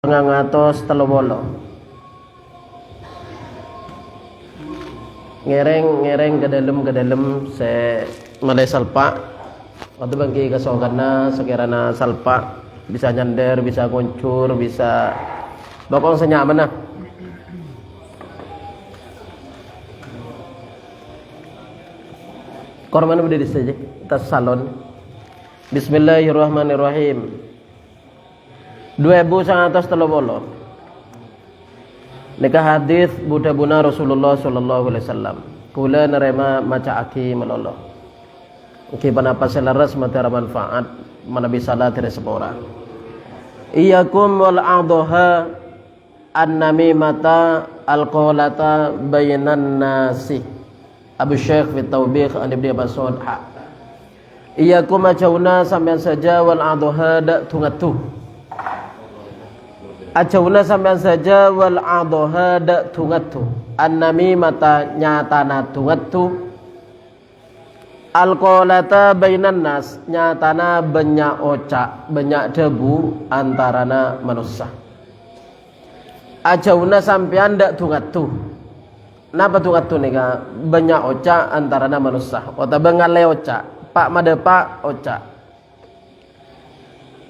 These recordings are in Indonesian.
ngatos 30 ngereng ke dalam se malai salpa atau bagi kesokana sekiranya salpa bisa nyander, bisa kuncur, bisa bakong senyaman nah. Korban berdiri saja atas salon. Bismillahirrahmanirrahim. 2130 nikah hadis budak buna Rasulullah sallallahu alaihi wasallam kula nerema maca aki melolo iki panapa selaras matara manfaat manabi salat dari sepora iyyakum wal adha an-namimata al-qawlata bainan nasi Abu Syekh fi Tawbikh an Ibnu Mas'ud ha iyyakum macauna sampean saja wal adha dak tungatu acauna sampean saja wal adha dak tungatu annami mata nyatana tungatu alqolata bainan nas nyatana banyak ocak banyak debu antarana manusia acauna sampean dak tungatu napa tungatu nika banyak ocak antarana manusia ota bengale ocak pak madepa ocak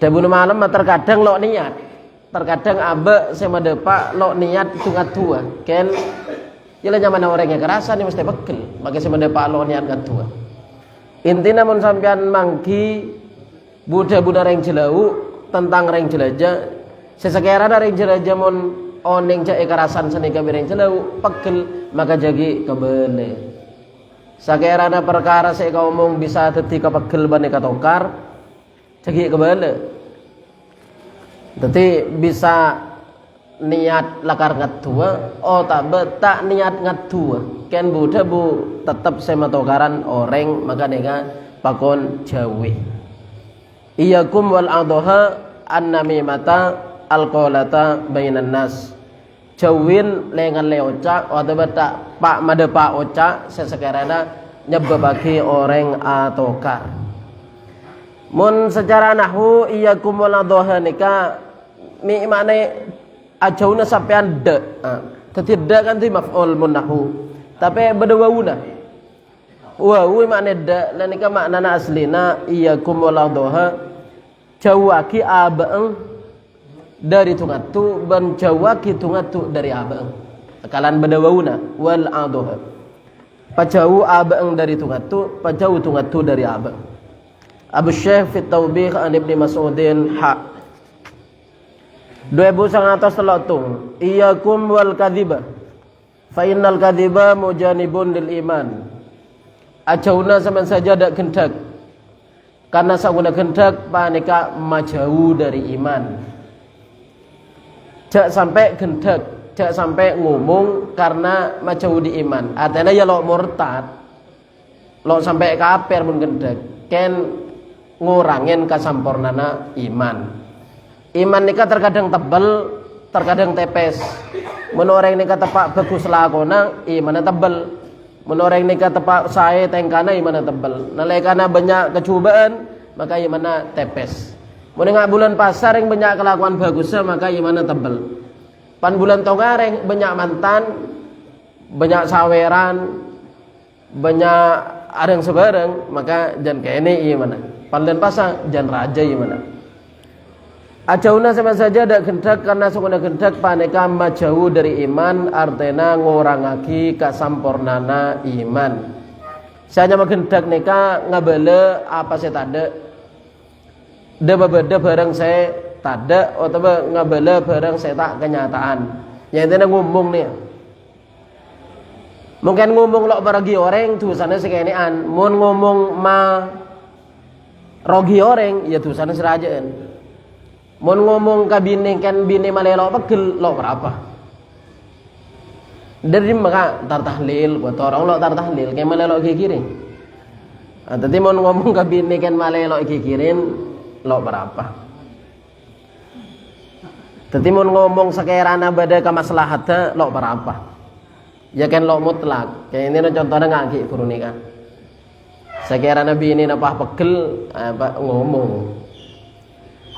debu malam terkadang lo niat terkadang abe sama depak lo niat tungat tua ken jela nyaman orangnya kerasan mesti bekel maka sama depak lo niat tua intina mun sampean mangki budak-budak reng jelau tentang reng jelajah sesekera reng jelajah mun oneng cak kerasan senika reng jelau pekel maka jagi kebele sakera perkara saya kau omong bisa teti kepegel bane katokar jagi kebele jadi bisa niat lakar ngatua, oh tak niat ngatua. Ken buda bu tetap sematokaran orang maka nega pakon jawi. Iyyakum wal adha an-namimata al-qawlata bainan nas. Jawin lengan leoca atau tak pak madepa oca sesekarana nyebabaki orang atokar. Mun secara nahwu iyyakum wal adha nika mi makna ajauna sampean de dadi de kan ti maf'ul munahu tapi beda wawuna wawu makna de lan nika maknana aslina iyyakum wal adha jawaki abaeng dari tungatu ban jawaki tungatu dari abaeng kalan beda wawuna wal adha pajau abaeng dari tungatu pajau tungatu dari abaeng Abu Syekh fi Tawbikh an Ibnu Mas'udin ha 2130 iyyakum wal kadhiba fa innal kadhiba mujanibun lil iman acauna sampean saja dak gendak karena saguna gendak panika majau dari iman jak sampai gendak jak sampai ngomong karena majau di iman artinya ya lo murtad lo sampai kafir mun gendak ken ngurangin kasampurnana iman. Iman nika terkadang tebal, terkadang tepes. Mun orang nika tepak bagus lakona, imannya tebal. Mun orang nika tepak sae tengkana imannya tebal. Nalekana banyak kecobaan, maka imannya tepes. Mun ngak bulan pasar yang banyak kelakuan bagusnya, maka imannya tebal. Pan bulan tongareng banyak mantan, banyak saweran, banyak ada yang sebarang, maka jan kayak ini imannya. Pan bulan pasar jan raja imannya. Acauna sama saja dak gendak karena sungguh gendak paneka majau dari iman artena ngorangaki kasampurnana iman. Saya mah gendak neka ngabele apa saya tade. De babeda barang saya tade atau ngabele barang saya tak kenyataan. Ya intinya ngomong nih. Mungkin ngomong lok baragi orang tulisannya sekenean. Mun ngomong ma rogi orang ya tulisannya serajaan. Mun ngomong ka bini kan bini malelo pegel lo berapa dari maka tar tahlil buat orang lo tar tahlil kayak malelo kikirin tadi mun ngomong ka bini kan malelo kikirin lo berapa tadi mun ngomong sekiranya bada ka maslahata lo berapa ya kan lo mutlak kayak ini contohnya ngaki guru nikah sekiranya bini napah pegel apa ngomong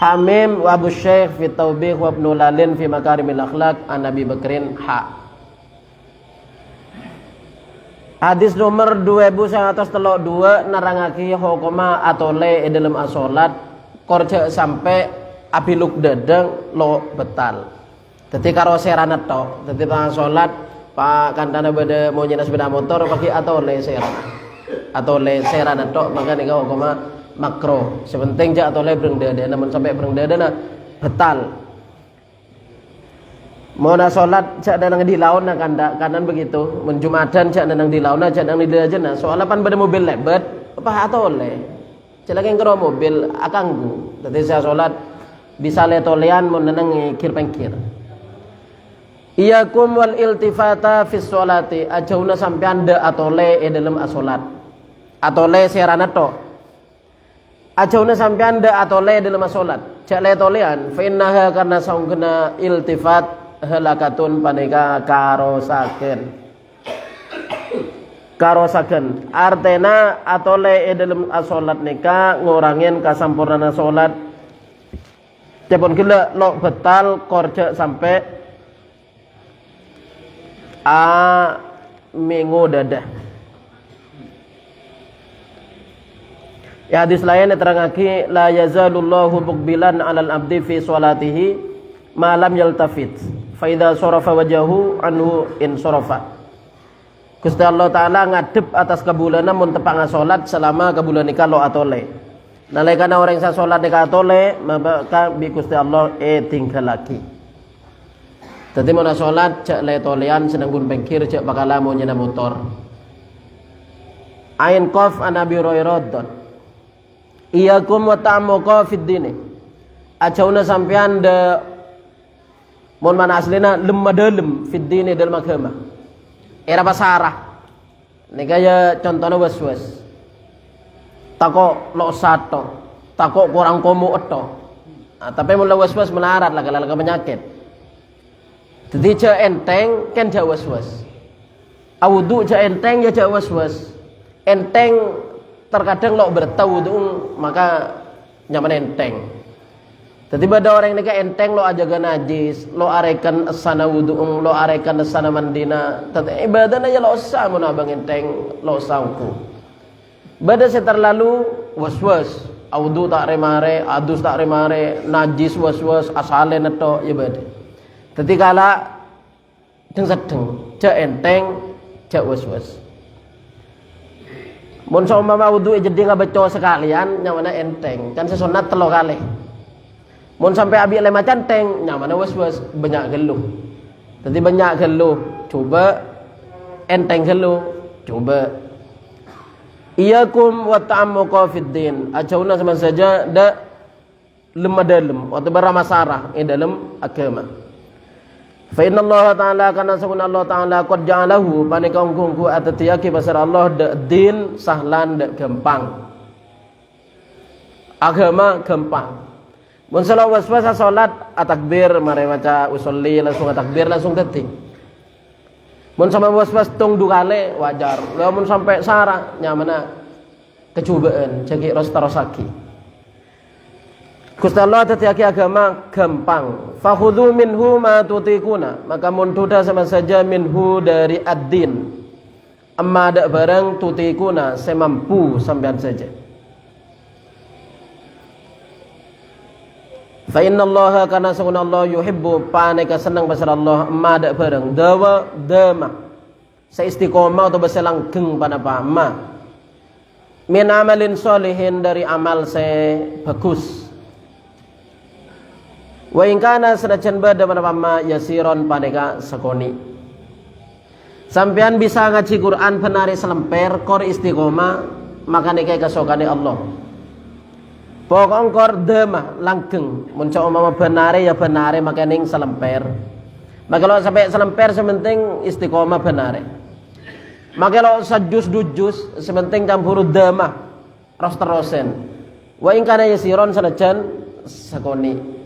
Hamim wa Abu Syekh fi Taubih wa Ibnu Lalin fi Makarimil Akhlaq an Nabi Bakrin Hadis nomor 2132 narangake hukuma atole dalam asolat korja sampai abiluk dadang lo betal. Dadi karo serana tok. Dadi pas salat Pak kandana bade mau nyenas sepeda motor pakai atole serana. Atole serana tok maka nika hukuma makro. Sepenting jak atole breng dada namun sampai breng dada na betal. Mau na salat jak danang di laun na kanan begitu. Men Jumatan jak danang di laun na jak danang di dajana. Soalnya pan bade mobil lebet apa atole. Celaka ngero mobil akanggu. Dadi saya salat bisa letolean mun neneng kir pengkir. Iyakum wal iltifata fi sholati ajauna sampean de atole dalam asolat. Atole serana tok. Ajauna sampean de atole dalam asolat. Cak letolean fa innaha karena saungkeuna iltifat halakatun paneka karosaken artena atole dalam asolat nika ngurangin kasampurnana solat cepon kila lo betal korja sampai minggu dadah. Ya hadis lain terangake la yazalullahu muqbilan 'alal abdi fi sholatihi ma lam yaltafit fa idza sarafa wajahu anhu in sarafa. Gusti Allah taala ngadep atas kabulana mun tepang salat selama kabulan nika lo atole. Nalikana orang sa salat nika atole maka bi Gusti Allah tinggal lagi. Dadi mun salat cek le tolean sedang gun bengkir cek bakal mau nyena motor. Ain qaf an Abi Hurairah. Iyakum wa ta'amuqa fid dini. Ajauna sampean de mun mana aslina lemma dalem fid dini dalam agama. Era basarah. Nika ya contohna was-was. Tako lo sato, tako kurang komo eto. Tapi mula was-was melarat lah kalau penyakit. Jadi ja enteng kan ja was-was. Awudu ja enteng ya ja was-was. Enteng terkadang lo bertawudu maka nyaman enteng. Jadi pada orang ini enteng lo ajaga najis, lo arekan asana wudu, lo arekan asana mandina. Tapi ibadahnya ya lo usah mun abang enteng lo usahku. Bada terlalu was-was, awudu tak remare, adus tak remare, najis was-was asale neto ya bada. Jadi kala deng sedeng, ja enteng, ja was-was. Mun seumpama wudu jadi ngabeco sekalian nyamana enteng, kan sesunat telo kali. Mun sampai abi le macan teng nyamana was-was banyak geluh. Jadi banyak geluh, coba enteng geluh, coba. Iyakum wa ta'ammuqa fid din. Ajauna sama saja da lemah dalam atau beramasarah dalam agama. Fa inna Allah ta'ala kana sabuna Allah ta'ala qad ja'alahu panika ungku atatiyaki pasar Allah din sahlan gampang. Agama gampang. Mun salat was-was salat atakbir mare maca usolli langsung atakbir langsung dadi. Mun sampai was-was tung dukale wajar. Lamun sampai sarah nyamana kecobaan ceki terosaki. Gusti Allah tetiaki agama gampang. Fakhudhu minhu ma tutikuna. Maka muntuda sama saja minhu dari ad-din. Amma ada barang tutikuna semampu sampean saja. Fa inna Allah kana sungguh Allah yuhibbu paneka senang pasal Allah amma ada barang dawa dama. Seistiqomah atau beselanggeng panapa ma. Min amalin solihin dari amal bagus. Wa in kana senajan bada manapa yasiron paneka sakoni. Sampean bisa ngaji Quran benari selemper kor istiqomah maka niki kasokane Allah. Pokok kor demah langgeng mun umpama benare ya benare maka ning selemper. Maka kalau sampai selemper sementing istiqomah benare. Maka kalau sajus dujus sementing campur demah ros terosen. Wa in kana yasiron senajan sakoni.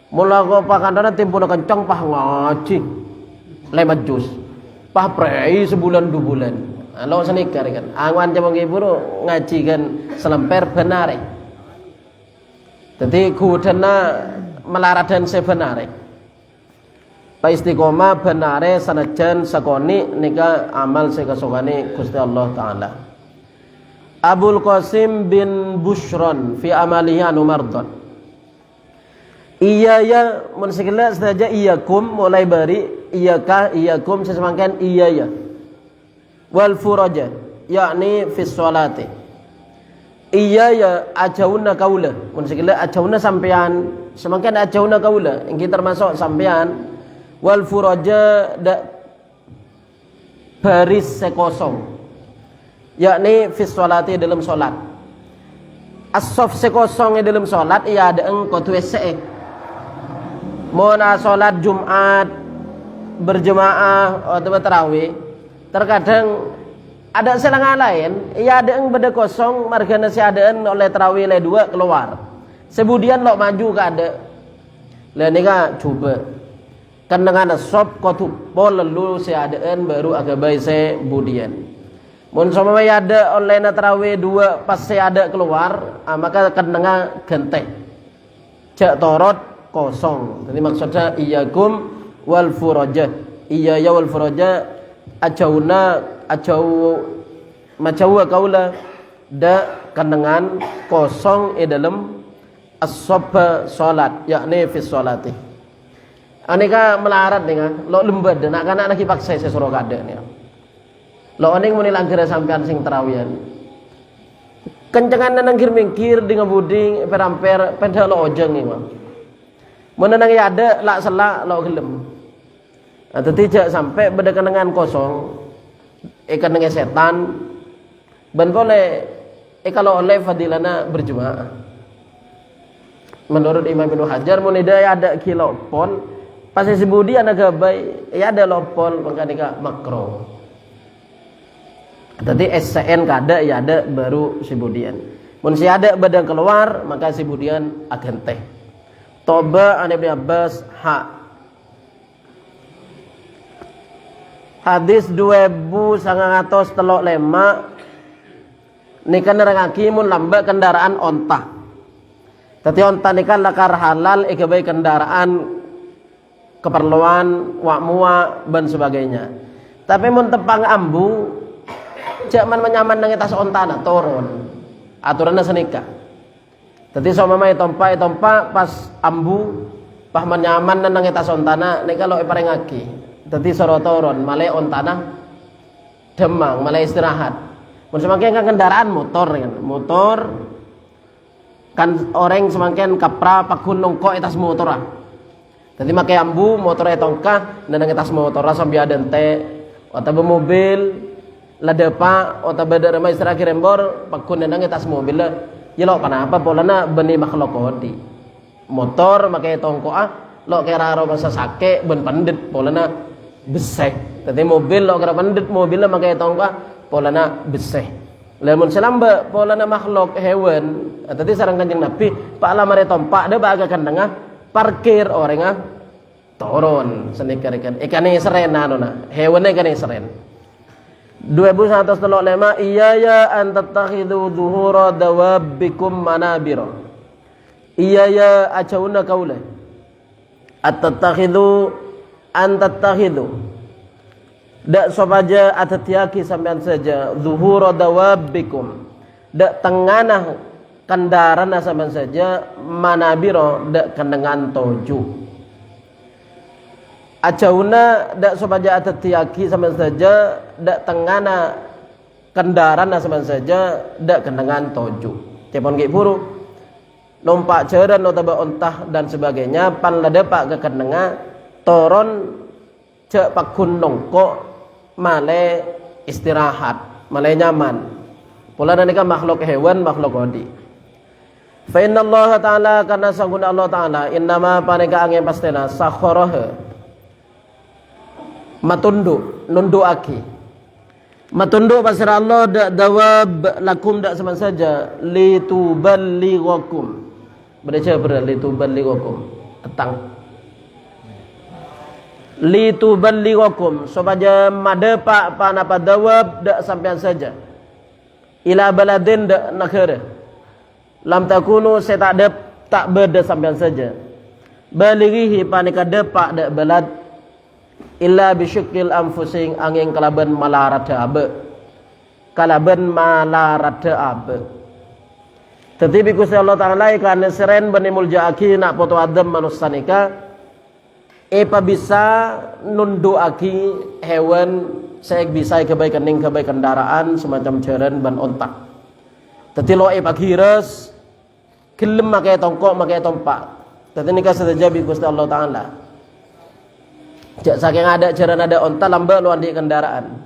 Mula ko pakandana timpuna kencang pah ngaji lemat jus pah prei sebulan 2 bulan lo senikar kan angwan cabang ibu ngaji kan selemper benar Jadi kudana melaradan sebenare. Pa istiqomah benare sanajan sakoni nika amal sekasokane Gusti Allah taala. Abul Qasim bin Bushron fi amalihi anu mardon. Iya ya mun sekala saja iyakum mulai bari iyaka iyakum sesemangkan iya ya. Wal furaja yakni fi sholati. Iya ya ajauna kaula mun sekala ajauna sampean semangkan ajauna kaula ingin termasuk sampean wal furaja da baris sekosong yakni fi sholati dalam solat as-sof sekosong dalam solat iya ada engkau tuh se mona solat Jumat berjemaah atau tarawih terkadang ada selang lain iya ada eng beda kosong margana si adaan oleh tarawih le dua keluar sebudian lo maju ke ada le nika coba kan dengan sop kotu pol lalu seadaan baru agak baik saya budian. Mun sama ada online tarawih dua pas saya ada keluar, maka kan dengan genteng. Cak torot kosong. Jadi maksudnya iyakum wal furaja. Iya ya wal furaja ajauna ajau macawa kaula da kan dengan kosong dalam as-sob salat yakni fi sholati. Aneka melarat dengan lo lembad dan anak-anak lagi paksa saya suruh kada nih. Lo oning muni langkir sampean sing terawihan. Kencengan nangkir mingkir dengan buding peramper peda lo ojeng nih mah. Menenang ya ada lak selak lo gelem. Atau tidak sampai berdekan kosong. Ikan dengan setan. Ben boleh. Kalau oleh fadilana berjemaah. Menurut Imam Ibnu Hajar munida ya ada kilo pon. Pas sebudi anak gabai ya ada lopol maka makro. Tadi SCN kada ya ada baru sebudian. Mun si ada badan keluar maka sebudian agen teh. Toba an Ibnu Abbas Hadis 2935 nika nerangake mun lamba kendaraan onta. Tadi onta nika lakar halal igabai kendaraan keperluan wak mua dan sebagainya. Tapi mun tepang ambu jaman menyaman nang tas ontana turun aturannya senika. Jadi sama mai tompa pas ambu pas menyaman nang tas ontana nika lo iparengaki. Jadi soro turun male ontana demang male istirahat. Mun semakin kan kendaraan motor kan orang semakin kapra pakun nongko etas motor. Jadi makai ambu motor tongkah dan ngetas motor sambil ada ente atau mobil ladepa atau beda ramai istirahat rembor pakun dan ngetas mobil ya lo kenapa polana beni makhluk kodi motor makai tongko lo kira masa sake ben pandit polana besek. Jadi mobil lo kira pandit mobilnya makai tongkah polana besek. Lamun selamba polana makhluk hewan. Tadi sarang Kanjeng Nabi pak lamare tompak ada baga kandangah parkir orangnya turun senikar ikan seren anuna hewannya ikan seren 2135 iya ya an tattakhidhu dhuhura dawabikum manabira iya ya acauna kaula at-tattakhidhu an tattakhidhu dak sopaja atatiaki sampean saja zuhura dawabikum dak tenganah kendaraan sampean saja manabiro dak kendengan toju ajauna dak sopaja atatiaki sampean saja dak tengana kendaraan sampean saja dak kendengan toju cepon ge puru lompak ceran notaba ontah dan sebagainya pan ladepak ke kendenga toron cek pakun nongko male istirahat male nyaman pola nanika makhluk hewan makhluk kodi fa inna Allah ta'ala karena sangguna Allah ta'ala innama paneka angin pastena sakharaha matundu nunduaki matundu pasir Allah dak dawab lakum dak sama saja lituballighakum berbaca lituballighakum tentang lituballighakum supaya madepa panapa dawab dak sampean saja ila baladin dak negara lam takunu setakdep tak beda sampean saja. Balighihi panika depak dak belad illa bisyukil anfusing angin kalaban malarada abe. Kalaban malarada abe. Tetapi Gusti Allah Taala ikan seren bani muljaaki nak foto adam manusanika epa bisa nunduaki hewan saya bisa kebaikan ning kebaikan kendaraan semacam jaran ban ontak. Tetapi lo epa gires gelem makai tongkok makai tompak. Tetapi nikah sedajabi Gusti Allah Taala. Jak saking ada jaran ada ontak lambat lo andi kendaraan.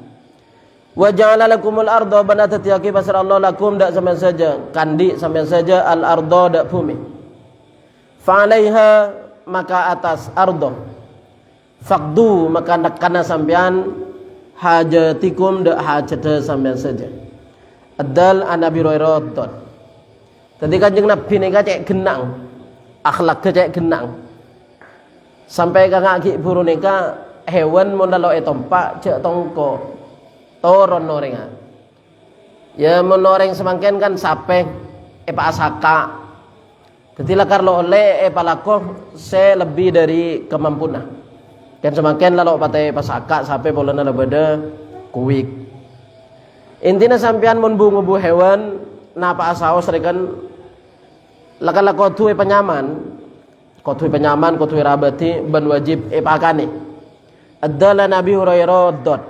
Wa ja'ala lakumul arda bana tatiaki pasar Allah lakum dak sampean saja kandi sampean saja al arda dak bumi fa alaiha maka atas arda faqdu maka nakana sampean hajatikum dak hajat sampean saja adal anabi roirot tadi kanjeng nabi nika cek genang akhlak cek genang sampai kangaki buru nika hewan mun lo etompak cek tongko toron norengan ya menoreng semangken kan sape epa asaka tetilah karlo oleh epa lakoh se lebih dari kemampuan kan semangken lalu patai pasaka sape polana lebeda kuik intinya sampean mun bungu hewan napa asao serikan lakan lakoh tuwe penyaman kotu rabati ban wajib epa akane adalah Nabi Hurairah dot.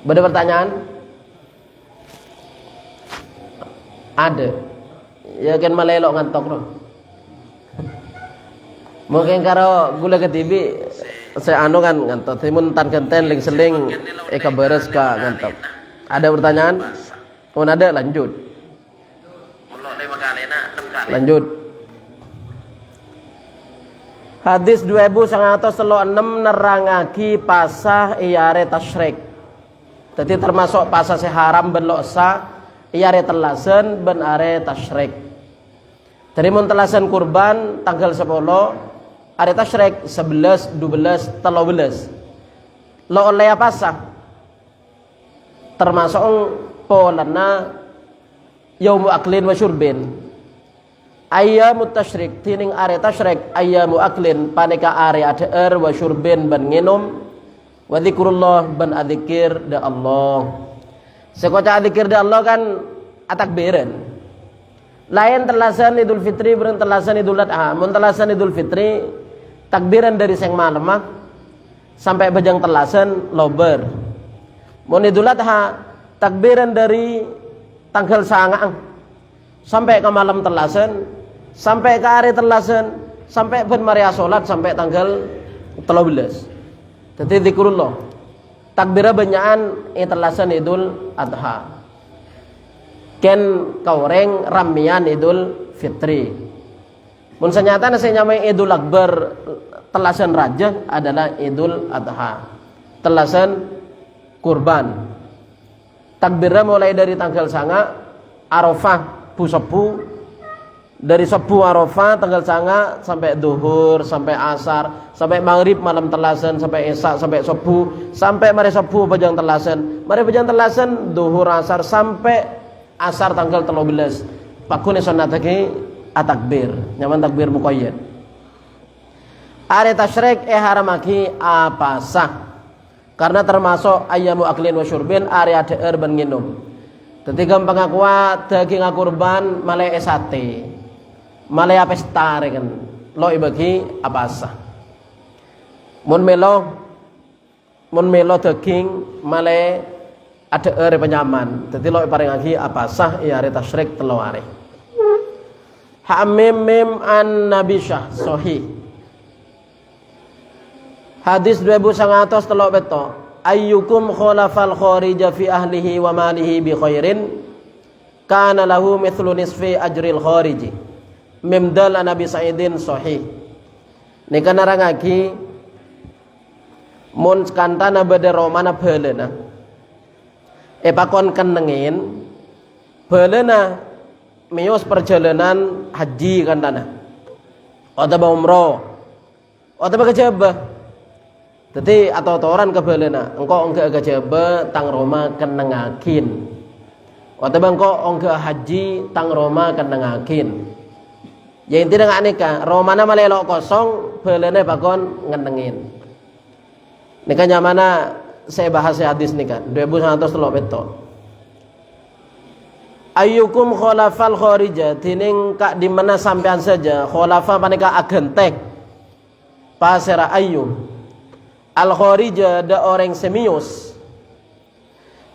Ada pertanyaan? Ada. Ya kan malelok ngantok loh. Mungkin karo gula ke TV saya anu kan ngantok. Timun tan kenten ling seling eka beres ka ngantok. Ada pertanyaan? Oh ada lanjut. Lanjut. Hadis 2136 nerangaki pasah iyare tasyrik. Jadi termasuk pasal haram ben lo'sa iare telasen ben are tasyrik. Jadi mun telasen kurban tanggal 10 are tasyrik 11, 12, 13. Lo oleh apa sah? Termasuk polana yaumu aklin wa syurbin. Ayyamut tasyrik tining are tasyrik ayyamu aklin panika are adeer wa syurbin ben nginum. Wa dzikrullah ban adzikir da Allah. Sekoca adzikir da Allah kan atakbiran. Lain telasan Idul Fitri beren telasan Idul Adha. Mun telasan Idul Fitri takbiran dari seng malam sampai bejang telasan lober. Mun Idul Adha takbiran dari tanggal sangang sampai ke malam telasan sampai ke hari telasan sampai ben maria salat sampai tanggal 13. Jadi zikrullah takbirah banyakan itelasan Idul Adha ken kaureng ramian Idul Fitri mun senyata nasi nyamai Idul Akbar telasan raja adalah Idul Adha telasan kurban takbirah mulai dari tanggal sanga Arafah pusepu dari sepu Arafah tanggal sanga sampai duhur sampai asar sampai maghrib malam telasan sampai isya sampai sepu sampai mari sepu bajang telasan duhur asar sampai asar tanggal 13 pakune sunatake atakbir nyaman takbir muqayyad are tasyrik haramaki apa sah karena termasuk ayyamu aklin wa syurbin are adeer ben nginum dadi gampang akuat daging kurban malai sate malaya pesta kan lo ibagi apa sah mun melo daging malay ada ere penyaman jadi lo paring lagi apa sah ya re tasyrik telo are hamim mim an nabisyah sahih hadis 2100 telo beto ayyukum khalafal kharija fi ahlihi wa malihi bi khairin kana lahu mithlu nisfi ajril khariji memdal Nabi Sa'idin sahih nika narangaki mun kantana bade romana beulena pakon kenengin beulena mios perjalanan haji kantana atau umroh atau kejaba jadi atau toran ke beulena engko enggak kejaba tang Roma kenengakin Wata bangko ongga haji tang Roma kenengakin. Ya inti dengan nikah Romana malelok kosong belene bakon ngenengin. Nikah nyamana saya bahas hadis nikah 2103 beto. Ayyukum khalafal kharija tining kak di mana sampean saja khalafa panika agentek pasera ayyum al kharija da orang semius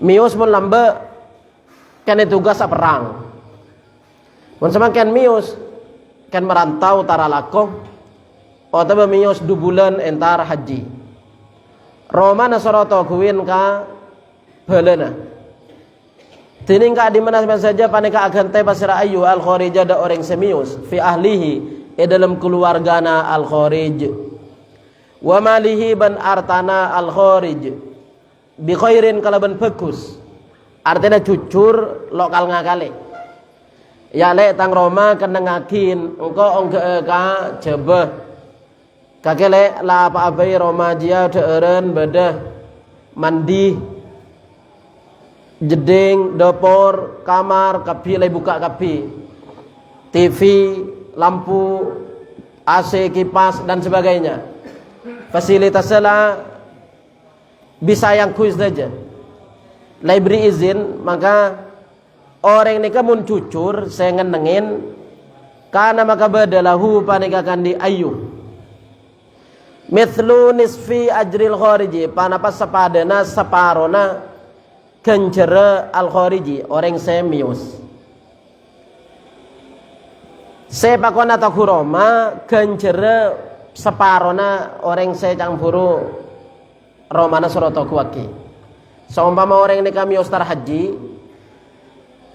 mius mun lambe kan tugas perang mun semakin mius kan merantau tara lakoh atau mius 2 bulan entar haji Roma nasoroto kuwin ka belena tining ka di mana saja panika agante pasira ayu al kharija da orang semius fi ahlihi dalam keluargana al kharij wa malihi ban artana al kharij bi khairin kalaban bagus artinya jujur lokal ngakale ya lek tang Roma kenengakin engko ongge ka jebeh kakele la apa abai Roma dia deureun bedah mandi jeding dapur kamar kapi lay buka kapi TV lampu AC kipas dan sebagainya fasilitasnya bisa yang kuis saja lay beri izin maka orang nikah mun cucur saya ngenengin karena maka badalahu panikakan di ayu mithlu nisfi ajril khariji panapa sepadana separona kencere al khariji orang semius sepakona takuroma kencere separona orang secampuru romana soroto kuwaki seumpama orang ini kami ustar haji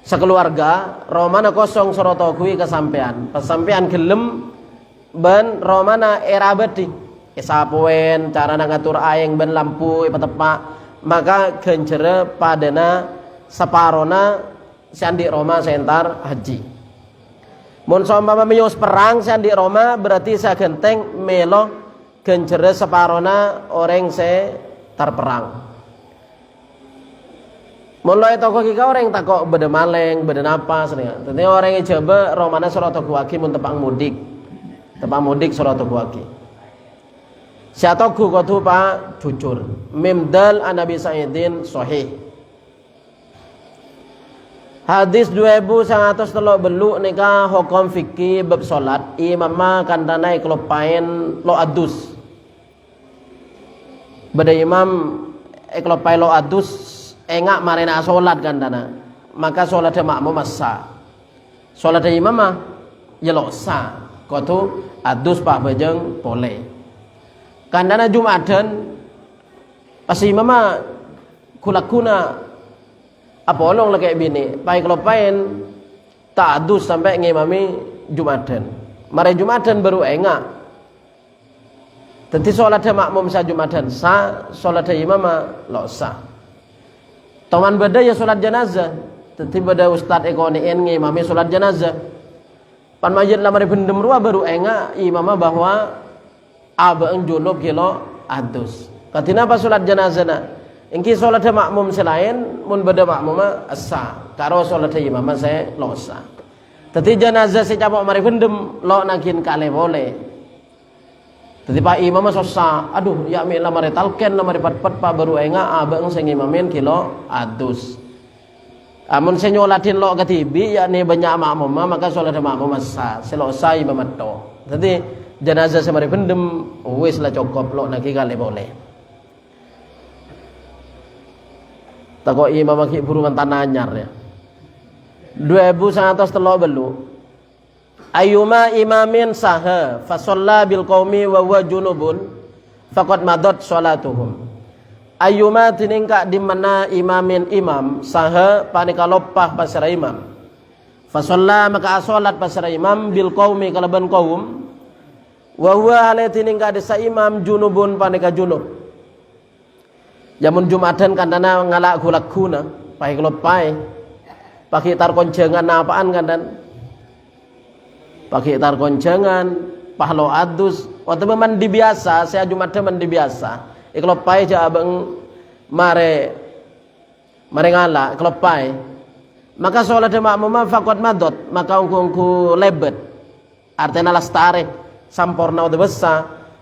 sekeluarga romana kosong soroto kuwi kesampean pesampean gelem ben romana era beti isapuen cara ngatur aing ben lampu ipatepak maka kencere padana separona sandi Roma sentar haji mun seumpama mius perang sandi Roma berarti saya genteng melo kencere separona orang se terperang mulai toko kika orang takok beda maleng beda napa sering tadi orang yang coba Romana Soroto Kuwaki mun tepang mudik Soroto Kuwaki syatoku kotu pak jujur mimdal anabi Sa'idin sahih hadis 2103 nika hukum fikih bab salat imamah kandanai klopain lo adus beda imam klopai lo adus engak marina salat kandana maka salat makmum masa salat imamah ya lo sa kotu adus pak bejeng boleh kandana Jumatan pas imamah kulakuna apa olong lagi bini pai klopain tak adus sampai ngimami Jumatan mare Jumatan baru engak tentu salat makmum sa Jumatan sa salat imamah lo sa taman beda ya salat jenazah tentu beda ustad ekoniin ngimami salat jenazah pan majid lamari bendem rua baru engak imamah bahwa abang junub kilo adus katina pas salat jenazah na engki salat makmum selain mun beda makmum asa karo salat imamah saya losa tadi jenazah si capok mari bendem lo nakin kale boleh tadi pak imamah sosa aduh ya mi lamari talken lamari pat-pat pak baru enga abang sing imamin kilo adus amun saya nyolatin lo ketibi yakni banyak makmum maka salat makmum asa selosa imamah to tadi jenazah semari bendem wis lah cukup lo naki kale boleh takok imam aki buru mantan anyar ya 2103 ayuma imamin saha fa shalla bil qaumi wa huwa junubun faqad madat sholatuhum ayuma tiningka di mana imamin imam saha panika lopah pasara imam fa shalla maka salat pasara imam bil qaumi kalaban qaum wa huwa halatiningka desa imam junubun panika junub jamun Jumatan kandana ngalak gulak-guna pakai kelopai pakai tar konjangan apaan kandan pakai tar konjangan pahlo adus waktu mandi biasa saya Jumatan mandi biasa kelopai ja abang mare ngalak kelopai maka salat makmum faqad madot, maka ungku lebet artinya lastare sampurna udah besar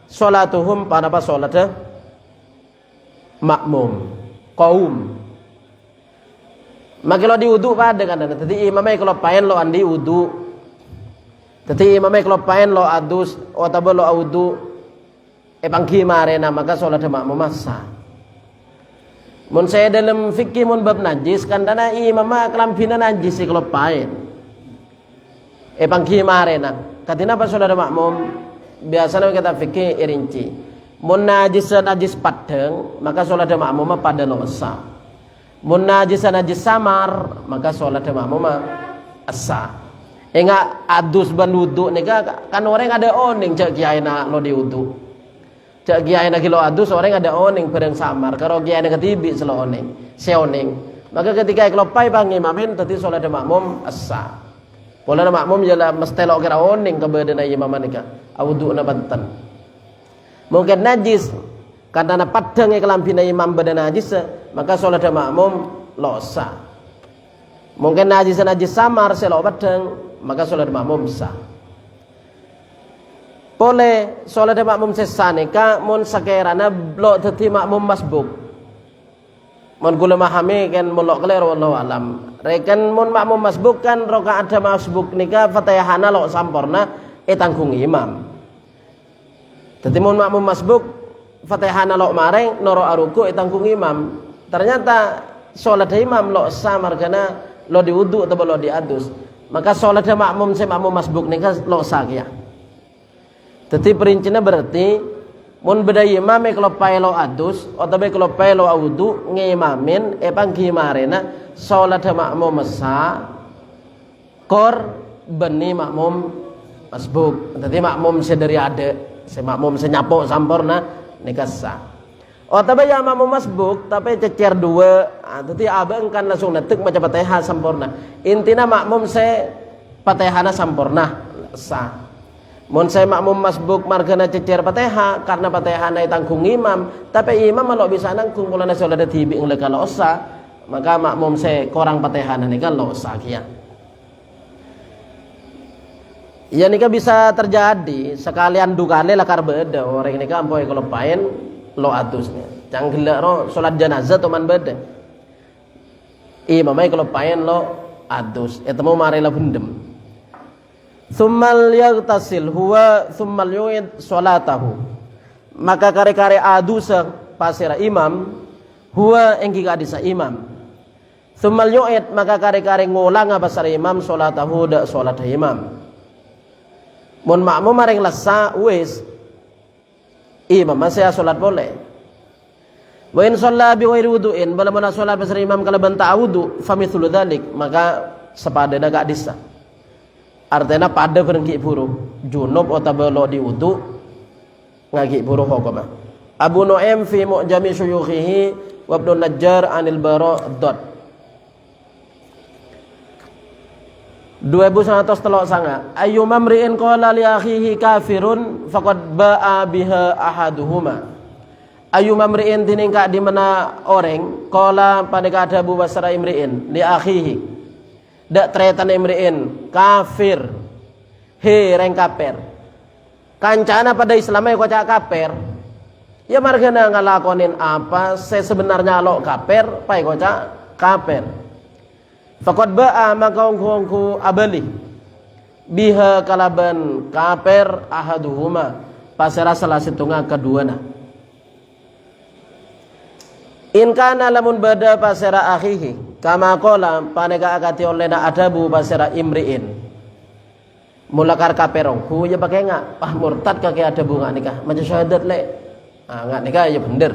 salatuhum pada pas salat makmum kaum. Maka lo diudu pada kan, tadi imamnya kalau pain lo andi udu, tadi imamnya kalau pain lo adus, atau lo udu, pangki marena maka sholat makmum sah. Mun saya dalam fikih mun bab najis kan dana imamnya kelampina najis kalau pain, pangki marena. Katina pas sholat makmum biasanya kita fikih rinci. Mun najis padeng maka sholat makmum pada lo sah. Mun najis samar maka sholat makmum sah. Enggak adus ban wudu nika kan orang ada oning cak kiai nak lo diudu. Cak kiai nak lo adus orang ada oning bareng samar. Kalau kiai nak ketibi selo oning, seoning. Maka ketika kelopai bang imamin tadi sholat makmum sah. Pola makmum jala mesti lo kira oning keberadaan imam nika. Wudu na banten. Mungkin najis karena padang kelampina imam badan najis maka sholat makmum losa. Mungkin najis samar selo padang maka sholat makmum sah. Boleh sholat makmum sesanika mun sakirana lo dadi makmum masbuk. Mun kula mahami kan mulok kelir wallahu alam. Rekan mun makmum masbuk kan rakaat masbuk nika Fatihahna lo sampurna tanggung imam. Dadi mun makmum masbuk Fatihahna lo mareng noro aruku tanggung imam. Ternyata sholat imam lo samar karena lo diwudu atau lo diadus. Maka sholat makmum masbuk nika lo sah ya. Jadi perincinya berarti mun beda imam kalau pae lo adus atau kalau pae lo wudu ngimamin panggi marena sholat makmum sah kor beni makmum masbuk. Jadi makmum sedari ada, makmum senyapok sampurna nika sah. Oh tapi ya makmum masbuk tapi cecer dua, jadi abang kan langsung netek macam Fatihah sampurna. Intina makmum Fatihahna sampurna sah. Mun saya makmum masbuk margana cecer Fatihah karena Fatihahna tanggung imam, tapi imam kalau bisa nanggung mulane salat tibi ngele kalau sah, maka makmum saya korang Fatihahna nika lo sah kian. Ya nika bisa terjadi sekalian dukane lakar beda orang nika ampoe kalau pain lo atusnya. Jangan gelak ro salat jenazah teman beda. Imamai kalau pain lo atus, etemu mari la bendem. Tsummal yaghtasil huwa tsummal yu'id salatahu. Maka kare-kare adusa pasira imam huwa engki kadisa imam. Tsummal yu'id maka kare-kare ngulang pasira imam salatahu da salat imam. Mun makmum maring lasa wis imam masih salat boleh. Wa in shalla bi ghairi wudu'in bala mana salat pasira imam kala banta wudu famithlu dzalik maka sepadana gak disa. Artinya pada berengki buru junub atau belo di wudu ngagi buru hukumah. Abu Nu'aim fi Mu'jami Syuyukhihi wa Ibnu Najjar anil Bara dot 2139 ayyuma mri'in qala li akhihi kafirun faqad ba'a biha ahaduhuma. Ayyuma mri'in tiningka di mana orang qala pada kada Abu Basra imri'in li akhihi dak tretan imri'in kafir he reng kafir kancana pada Islamnya kocak kafir ya margana ngalakonin apa sebenarnya lo kafir pai kocak kafir faqad ba'a maka ungku abali biha kalaban kafir ahaduhuma pasera salah setengah keduana in kana lamun bada pasera akhihi kama qala paneka akati olena adabu pasera imriin mulakar kaperongku ya pakai enggak murtad kakek ada bunga nikah macam syahadat le enggak nikah ya bener.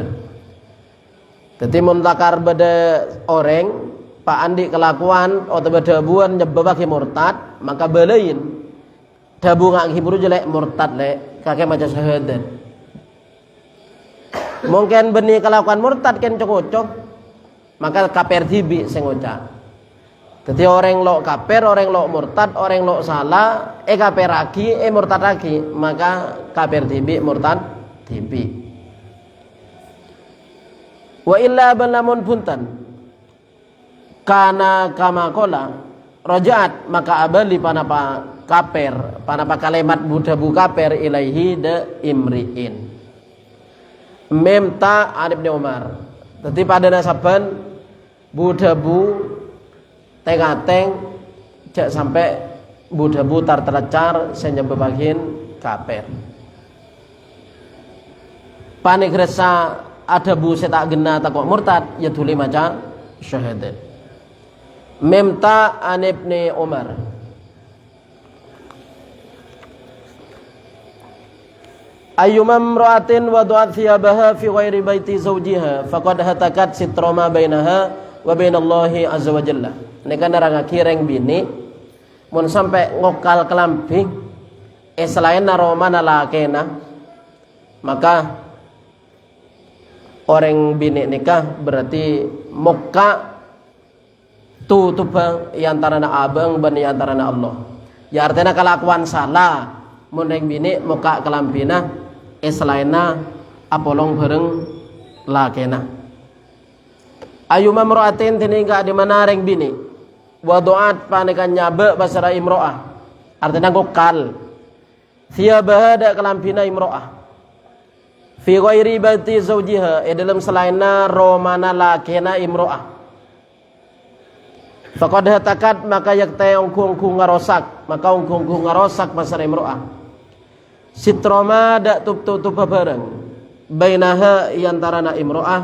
Jadi mulakar bada orang pak andi kelakuan atau bada buan nyebabake murtad maka balain dabu ngak hiburu jelek murtad le kakek macam syahadat. Mungkin benih kelakuan murtad kan cocok maka kaper tibi sengoca. Jadi orang lo kaper, orang lo murtad, orang lo salah, kaper lagi, murtad lagi, maka kaper tibi murtad tibi. Wa illa balamun punten. kana kama qala rajaat maka abali panapa kaper panapa kalimat budabu kaper ilaihi de imriin memta Ibnu Umar. Dadi pada nasaban budabu teng-teng jak sampai budabu tertecar senyebabahin kaper. Panik resa ada bu setak gena takok murtad ya tuli maca syahadat. Memta Ibnu Umar. Ayyuma imra'atin wada'at thiyabaha fi ghairi baiti zawjiha faqad hatakat sitra ma bainaha wa bainallahi azza wa jalla. Ini kan nerangake reng bini mun sampai ngokal kelambi selain naroma nalakena maka orang bini nikah berarti muka tutup yang antara abang dan yang antara Allah. Ya artinya kelakuan salah mun reng bini muka kelambina selainna apolong bareng lakena. Ayuma mroatin tininga di mana reng bini wadu'at panikan nyabe basara imro'ah artinya ngokal thiyabah da kelambina imro'ah fi ghairi baiti zawjiha dalam selainna romana lakena imro'ah faqad hatakat maka yakta ungkung ngarosak maka ungkung ngarosak basara imro'ah sitroma da tup bareng bainaha iantarana imro'ah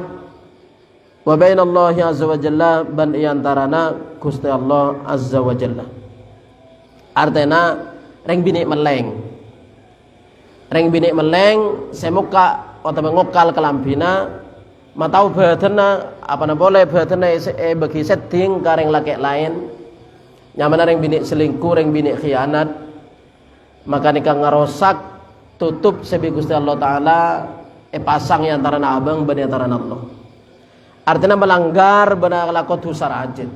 wa bainallahi azza wa jalla ban iantarana Gusti Allah azza wa jalla. Artinya reng bini meleng semuka atau mengokal kelambina matau badana apa na boleh badana bagi setting kareng laki lain nyamana reng bini selingkuh reng bini khianat maka nikah ngarosak tutup sebi Gusti Allah taala pasang yang antara abang ban antara Allah. Artinya melanggar benar lakon dosa rajin.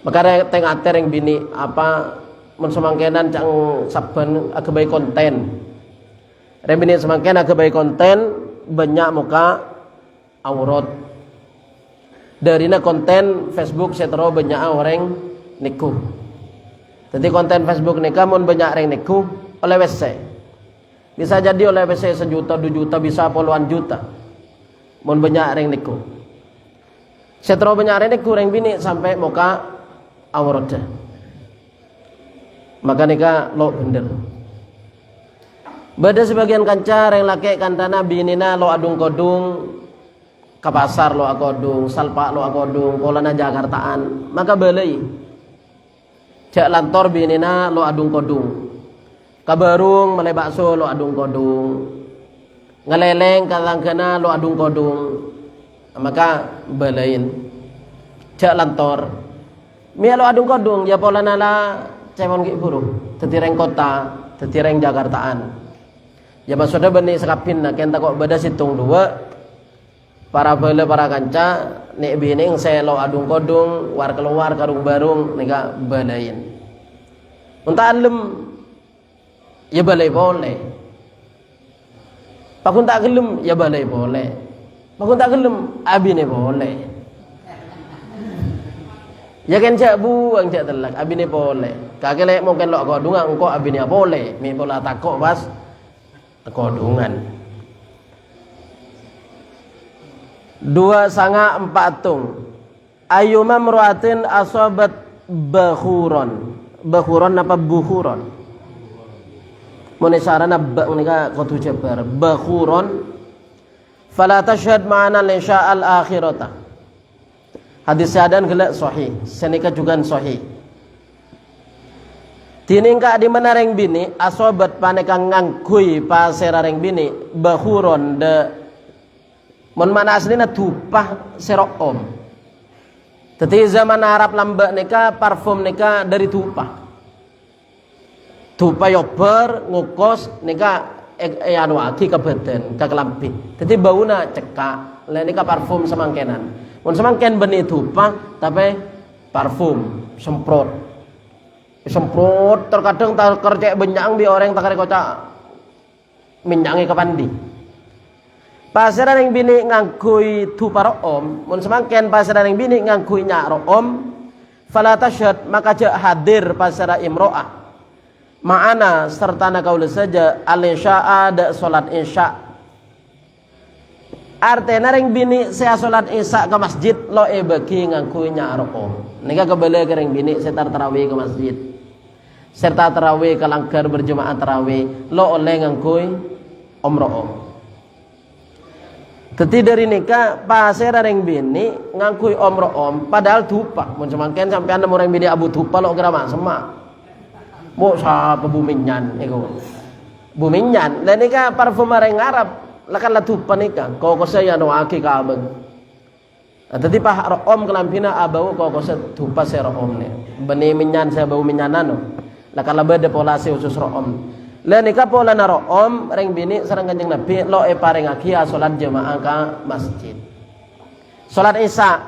Maka tengah tereng bini apa mensemangkenan cang saben agabai konten. Rem bini semangken agabai konten banyak muka aurat. Darina konten Facebook setero banyak orang nikah. Jadi konten Facebook nikah mun banyak orang nikah oleh WC. Bisa jadi oleh WC 1 juta 2 juta bisa puluhan juta. Mun banyak orang nikah. Setero banyak orang nikah orang bini sampai muka aurat. Maka nikah lo bener. Bada sebagian kancar yang laki kantana binina lo adung kodung ke pasar lo akodung salpak lo akodung polana Jakartaan maka balai jak lantor binina lo adung kodung kabarung melai bakso lo adung kodung ngeleleng kalangkena lo adung kodung maka balain jak lantor mia lo adung kodung ya polana la cewon ki burung tetireng kota tetireng Jakartaan ya maksudnya benih sekapin nak kenta kok beda situng dua para bela para kanca nek bining selo adung kodung war keluar karung barung nika balain unta alem ya balai boleh pakun tak gelem ya balai boleh pakun tak gelem abine boleh ya kan cak buang cak telak abine boleh kakek mungkin lo kodung engko abine boleh mi pola takok pas kodungan 2,4 ayyuma mruatin asabat bakhuron apa bukhuron mun isarana ba menika kudu jabar bakhuron fala tashhad ma'ana lisha al akhirata hadis sadan gelak sahih senika juga sahih tiningka di mana reng bini asabat paneka ngangkui pasera reng bini bakhuron de mun mana aslina tupah serok om. Tetapi zaman Arab lambak nika parfum nika dari tupah. Tupah yober ngukos nika anu aki ke badan ke kelambi. Tetapi bauna cekak. Lain nika parfum semangkenan. Mun semangken beni tupah tapi parfum semprot. Semprot terkadang tak kerja benyang di orang tak kocak minyangi ke pandi. Pasaran yang bini ngangkui tu para om, mun semangken pasaran yang bini ngangkui nyak om, fala tasyhad maka jak hadir pasara imro'ah. Ma'ana serta kaula saja al-isya'a da salat isya. Artinya ring bini saya salat isya ke masjid lo bagi ngangkui nyak om. Nika kebele ke ring bini setar tarawih ke masjid. Serta tarawih ke langgar berjemaah tarawih lo oleh ngangkui om. Teti dari nikah pasir ring bini ngangkui om padahal dupa mun semangken sampean nemu ring bini abu dupa lo kira mak semak mo sapa buminyan iku buminyan lan nikah parfum ring Arab lakan la dupa nikah kok saya no aki ka abeng tadi pak om kelampina abau kok saya dupa se om ne beni minyan saya bau minyanan lakan la beda polasi usus om. Lah nikah pola naro om ring bini sareng Kanjeng Nabi lo paring aki salat jamaah ka masjid. Salat Isya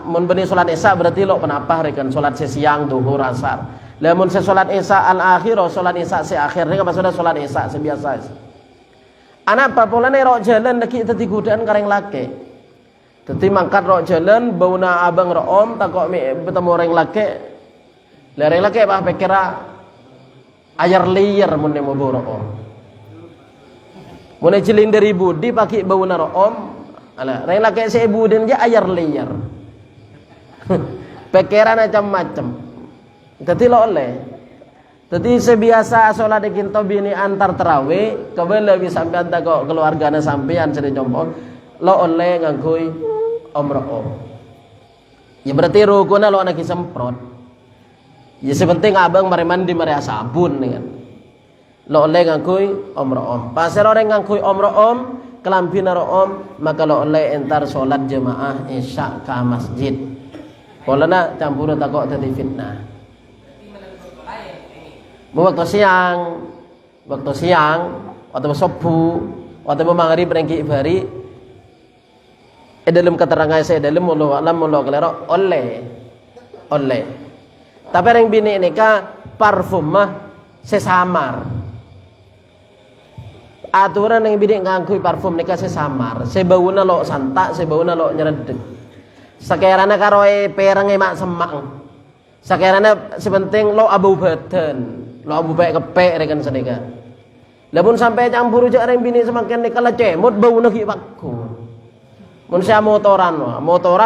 mun beni salat Isya berarti lo penapah rekan salat siang zuhur asar. Lah mun se salat Isya al akhir salat Isya se akhir nika maksudna salat Isya sebiasa. Anak apa pola ro jalan lagi tadi godaan kareng laki. Dadi mangkat ro jalan bauna abang ro om takok bertemu ring laki. Lah ring laki apa pikira ayar liar mun mau bawa om. Mun cilin dari budi pakai bau naro om. Alah, rai laki saya budin je ayar liar. Pikiran macam-macam. Tadi lo oleh. Tadi sebiasa sholat di kinto bini antar tarawih, kebele bisa sampean tak kok keluargana sampean sering jompo. Lo oleh ngangkui om. Ya berarti rukuna lo anak semprot. Ya sepenting abang mari mandi mari sabun dengan lo oleh ngangkui om. Pasal orang ngangkui om kelampi naro om maka lo oleh entar solat jemaah isya ke masjid. Kalau nak campur takut jadi fitnah. Waktu siang, waktu subuh, waktu maghrib rengki bari. Dalam keterangan saya dalam mulo alam mulo kelero oleh. Tapi yang bini ini parfum mah sesamar. Aturan yang bini ngangkui parfum nika sesamar. Sebauna lo santak, sebauna lo nyeredek. Sakirana karoe perang mak semang. Sakirana sepenting lo abu badan, lo abu baik kepek rekan sedeka. Lapun sampai campur jak yang bini semakin nika la cemut bauna ki wakku. Mun saya motoran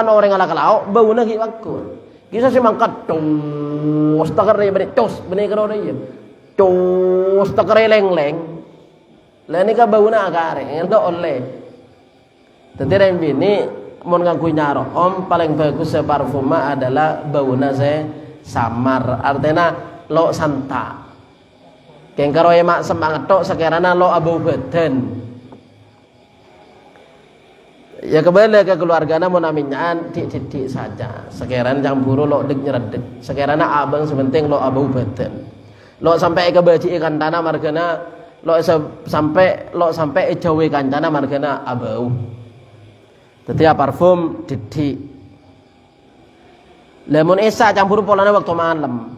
orang ala-ala bauna ki wakku. Kisah si mangkat tos takar bani tos bani karo dia. Tos takar leng-leng. Lah nika bauna akare ento oleh. Dadi ren bini mun nganggo nyaro om paling bagus parfuma adalah bauna se samar. Artinya lo santa. Keng karo mak semangat tok sakirana lo abu badan. Ya kembali ke keluargana mau naminyaan titik saja. Sekarang campur lo dek nyeredek. Sekarang abang sepenting lo abu badan. Lo sampai ke baji ikan tanah margana lo sampai jauh ikan tanah margana abau. Setiap parfum titik. Lemon esa campur polanya waktu malam.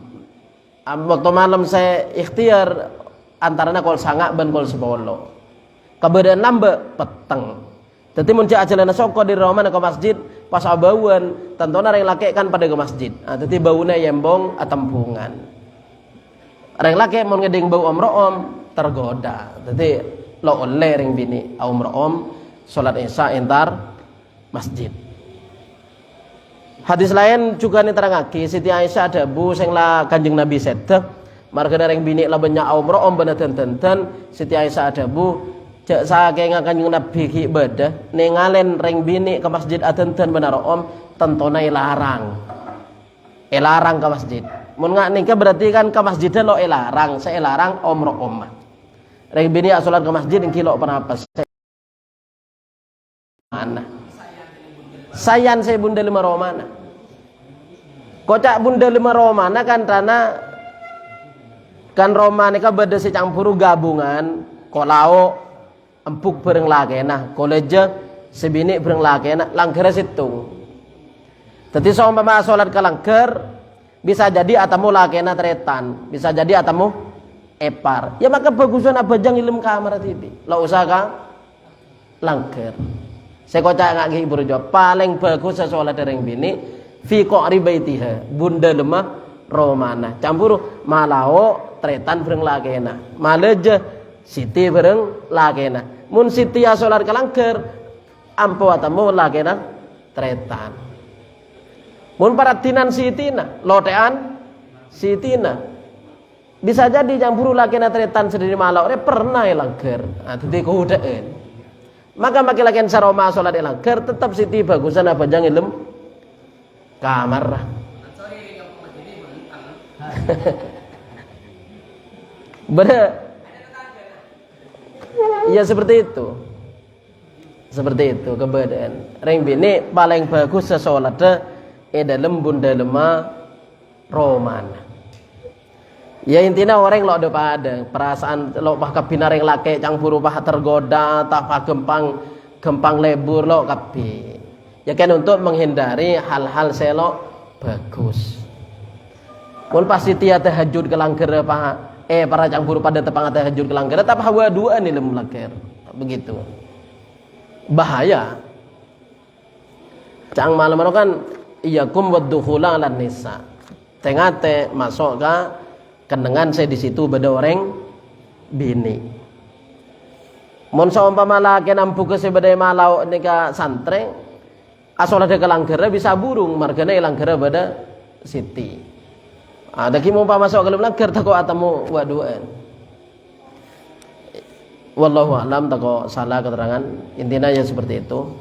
Waktu malam saya ikhtiar antaranya kol sangak dan kol sepolo. Keberadaan nambah peteng. Jadi muncul ajalan soko di rumah ke masjid pas abauan tentunya orang laki kan pada ke masjid. Jadi baunya yembong atempungan. Orang laki mau ngeding bau om tergoda. Jadi lo oleh ring bini om salat isya entar masjid. Hadis lain juga niterangake Siti Aisyah ada bu sing la Kanjeng Nabi sedek marga ring bini la banyak om bener-bener Siti Aisyah ada bu cek saking Kanjeng Nabi ki ibadah ningalen ring bini ke masjid aten-ten benar om tentona larang. Larang ke masjid. Mun ngak nikah berarti kan ke masjidnya lo larang, saya larang om. Ring bini salat ke masjid engki lo penapas. Mana? Sayan saya bunda lima romana. Kocak bunda lima romana kan tanah kan romana ka beda secampuru gabungan kolao empuk bareng lakena koleje sebini bareng lakena langgar situng. Dadi seumpama salat ka langgar bisa jadi atamu lakena tretan, bisa jadi atamu epar. Ya maka bagusan abajang ilmu kamar TV. Lo usah ka langgar. Saya kocak ngak ibu jawab paling bagus sesolat dereng bini fi qari baitiha bunda lemah romana campur malao tretan bereng lakena maleje siti bereng lakena mun siti asolat kalanggar ampo atamu lakena tretan mun paratinan sitina lotean sitina bisa jadi campur lakena tretan sendiri malao pernah langgar dadi kudaen maka makin lakian saroma salat langgar tetap siti bagusan apa jangan ilm kamar. Bener. Ya seperti itu. Seperti itu keberadaan. Reng bini paling bagus sesolat dalam bunda lemah roman. Ya intinya orang lo ada pada perasaan lo bah kabina reng laki campur bah tergoda tak bah gempang lebur lo kapi. Ya kan untuk menghindari hal-hal selo bagus. Mun pasti tiada tahajud kelangker para campur pada tepang tahajud kelangker tapi hawa dua nih lem langker. Begitu. Bahaya. Cang malam kan iyakum waddukhula lan nisa. Tengate masuk ke kendengan saya di situ beda orang bini. Mun saumpama laki nampu ke sebedai malau nika santre asal ada kelangkera bisa burung margana langkera beda siti. Ada ki mau masuk ke dalam langker tako atamu waduan. Wallahu a'lam tako salah keterangan intinya ya seperti itu.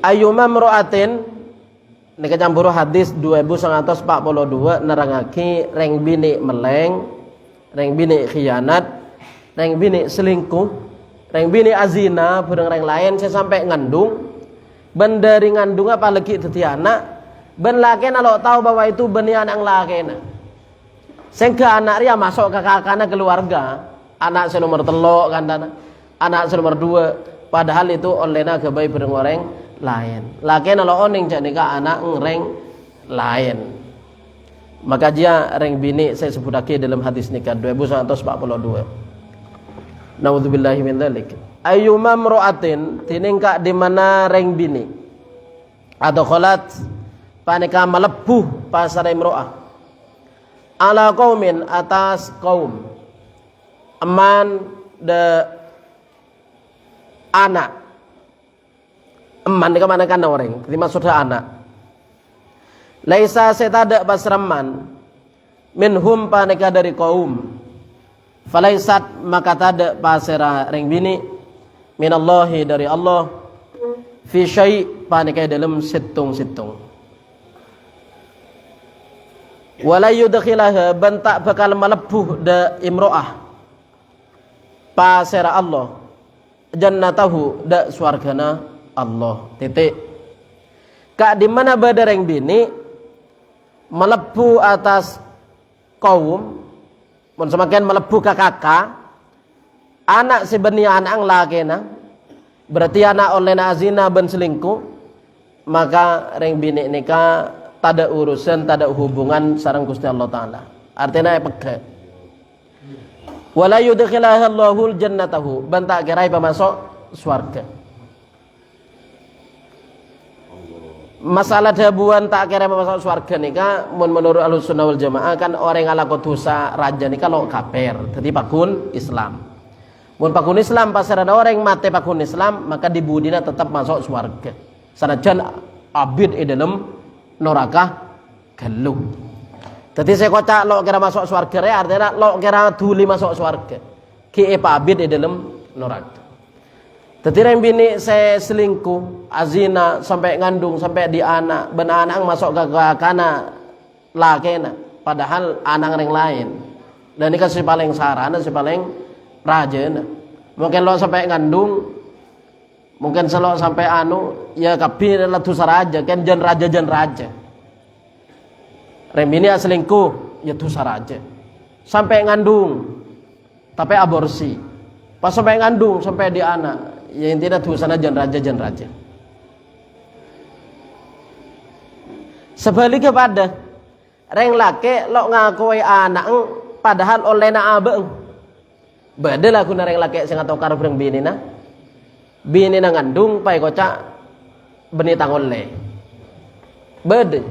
Ayyuma mra'atin nika campur hadis 2142 nerangake reng bini meleng, reng bini khianat, reng bini selingkuh, reng bini azina bareng reng lain saya sampai ngandung. Ben dari ngandung apa lagi dadi anak, ben lakena lo tahu bahwa itu ben anak lakena. Sehingga anak dia masuk ke kakaknya keluarga. Anak nomor telok kandana, anak nomor 2 padahal itu olehna kebaik bareng orang lain. Lakena lo oning cak nika anak reng lain. Maka dia reng bini saya sebut lagi dalam hadis nikah 2142. Naudzubillahi min dzalik. Ayyuma mra'atin tiningka di mana reng bini atau kholat panika melebuh pasar imro'ah ala qaumin atas kaum eman de anak eman di mana kan orang jadi maksudnya anak laisa setada basraman minhum panika dari kaum falaisat maka tada pasera reng bini minallahi dari Allah fi syai' panika dalam situng-situng wala yudkhilaha bentak bakal melebuh da imro'ah pasera Allah jannatahu da swargana Allah titik kak di mana badareng bini melebu atas kaum mun semakin melebu ke kakak anak sebenarnya anak lakena berarti anak olehna azina ben selingkuh maka reng bini nikah tada urusan tada hubungan sareng Gusti Allah taala artinya pege wala yudkhilaha Allahul jannatahu bentak kirai pemasok swarga. Masalah dabuan tak kira pemasok swarga nika menurut Ahlussunnah wal Jamaah kan orang ala dosa raja nika lo kafir dadi pakun Islam. Mun pakun Islam pasarana orang mate pakun Islam maka dibudina tetap masuk swarga. Sanajan abid dalam neraka geluh. Jadi saya kocak lo kira masuk swarga ya artinya lo kira duli masuk swarga. Ki pabid di dalam neraka. Jadi reng bini saya selingkuh, azina sampai ngandung sampai di anak, ben anak masuk ke kana lakena, padahal anak reng lain. Dan ini kan si paling sarana, si paling rajana. Mungkin lo sampai ngandung, mungkin selo sampai anu, ya kabin lah dosa raja, kan jan raja. Reng bini selingkuh, ya dosa raja. Sampai ngandung, tapi aborsi. Pas sampai ngandung, sampai di anak, ya intinya dosana jan raja. Sebaliknya pada reng laki lo ngakui anak, padahal olehna abeng. Beda lah kuna reng laki sing atau karo reng bini nah. bini na ngandung pai kocak beni tangon le bede.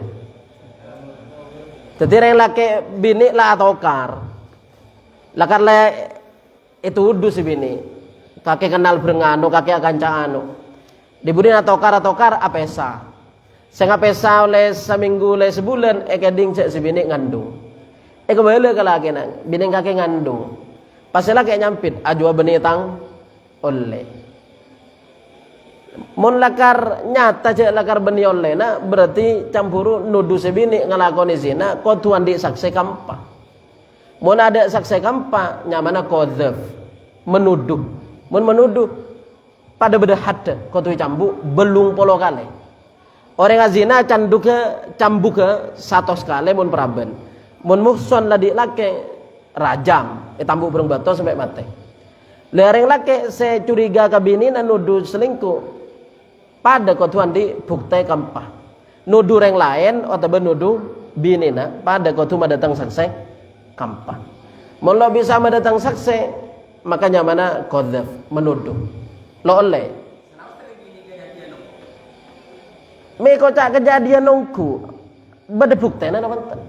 Jadi orang laki bini lah tokar lakar le itu udu si bini kakek kenal berengano kakek kancaan dibudi na tokar apesa saya pesa oleh seminggu oleh sebulan keding cek si bini ngandung kembali ke laki nang bini kakek ngandung pas laki nyampit ajwa beni tang oleh mun lakar nyata cek lakar beni oleh na berarti campuru nudu si bini ngelakoni zina kau tuan di saksi kampa mun ada saksi kampa nyamana kodzef menuduh mun menuduh pada beda hada kau tu cambu belum polo kali orang azina cambuke 100 kali mun peraban mun muhson ladi lake rajam tambu bereng bato sampai mati lereng lake se curiga kabini na nuduh selingkuh pada kotuan di bukti kampah nuduh reng lain atau nuduh bini na pada kotu madatang saksi kampah mun lo bisa madatang saksi makanya mana kodzef menuduh lo oleh me kocak kejadian nongku beda bukti na nawantan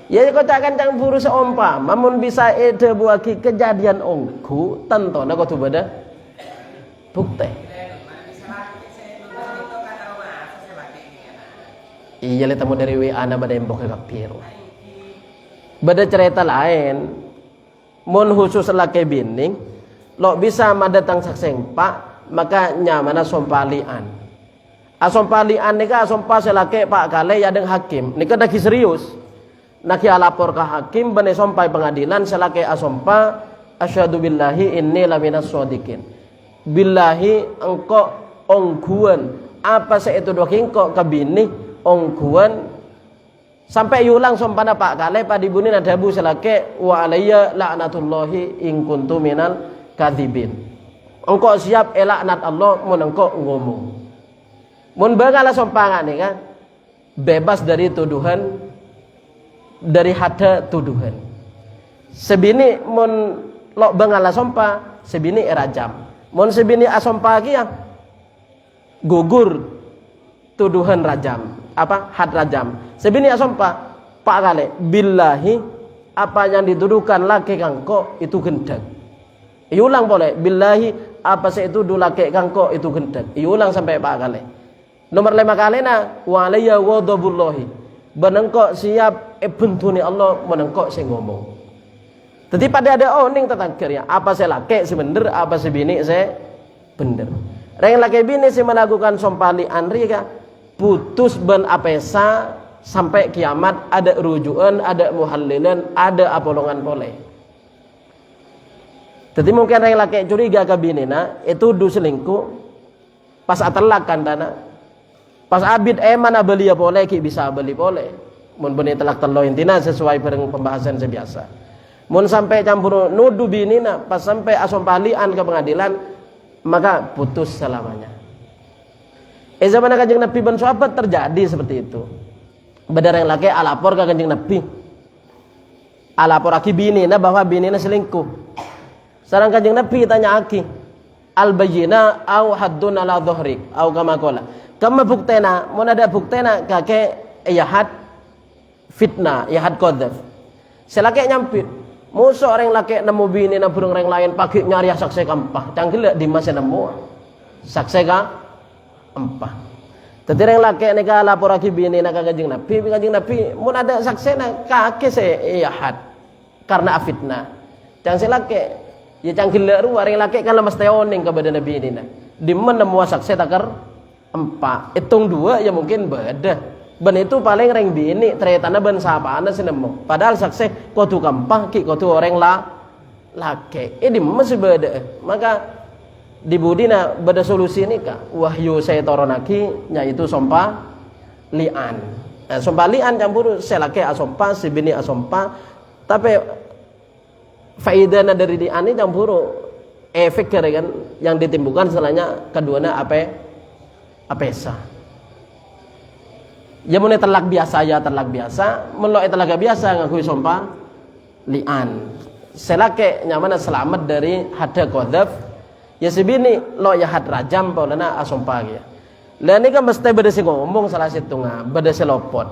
ya kocak kancang buru seompa mamun bisa ede buaki kejadian ongku tentu na kotu beda bukti iya le tamu dari WA na beda embok ke kapiru beda cerita lain mun khusus laki bini lo bisa madatang sakseng pak maka nyamana sompalian asompalian nika asompa selake pak kale ya deng hakim nika daki serius naki alapor ke hakim bane sompai pengadilan selake asompa asyhadu billahi inni laminas shodiqin billahi engko ongguan apa seitu doking kok kabini ongguan sampai yulang sompana pak kale padibunin adabu selake wa alayya la'natullahi in kuntu minal kadzibin engko siap elaknat Allah mun engko ngomong mun bangala sompangan nih kan bebas dari tuduhan dari hada tuduhan sebini mun lo bangala sompa sebini rajam mun sebini asompa lagi ya gugur tuduhan rajam apa had rajam sebini asompa pak kale billahi apa yang dituduhkan laki kangko itu gendak iulang boleh billahi apa sih itu dulake kangko itu gendak iulang sampai pak kale nomor 5 kali na walayya wadabullahi benengkok siap bentuni Allah menengkok saya ngomong jadi pada ada oning tetangker ya apa saya laki si bener apa si bini saya bener reng laki bini si melakukan sompali anri ka putus ben apesa sampai kiamat ada rujukan ada muhallilan ada apolongan boleh jadi mungkin reng laki curiga ke bini na itu du selingkuh pas atelakan dana pas abid mana beli ya boleh ki bisa beli boleh mun beni telak telo intina sesuai bareng pembahasan sebiasa mun sampai campur nudu binina pas sampai asompalian ke pengadilan maka putus selamanya zaman kanjeng Nabi ban sahabat terjadi seperti itu benar yang laki alapor ke kanjeng Nabi alapor aki binina bahwa binina selingkuh sareng kanjeng Nabi tanya aki al bayyina au haddun ala dhuhrik au kama qala kama buktena mun ada buktena kakek yahat fitnah yahat qadzaf selake nyampit musuh orang laki nemu bini na burung orang lain pagi nyari saksi kampah canggil di masa nemu saksi ka empah jadi orang laki nika lapor lagi bini na kanjeng Nabi mun ada saksi na kakek se yahat karena fitnah jangan selake ya canggil ru orang laki kan lemas teoning kepada nabi ini na di mana nemu saksi takar empat hitung 2 ya mungkin beda ben itu paling reng bini teretana ben sapana sinemu padahal saksi kudu kampah ki kudu orang laki ini masih beda maka di budina beda solusi ini kak wahyu saya toronaki yaitu sompa lian sompa lian campur selake asompa si bini asompa tapi faidana dari lian ini campur efek kan yang ditimbulkan setelahnya keduanya apesa ya mun telak biasa ya telak biasa mun telak biasa ngakui sompa lian selake nyamana selamat dari hada qadzaf Ya sebini lo ya had rajam polana asompa ya. Lah ni kan mesti beda si ngomong salah situ beda si lopot.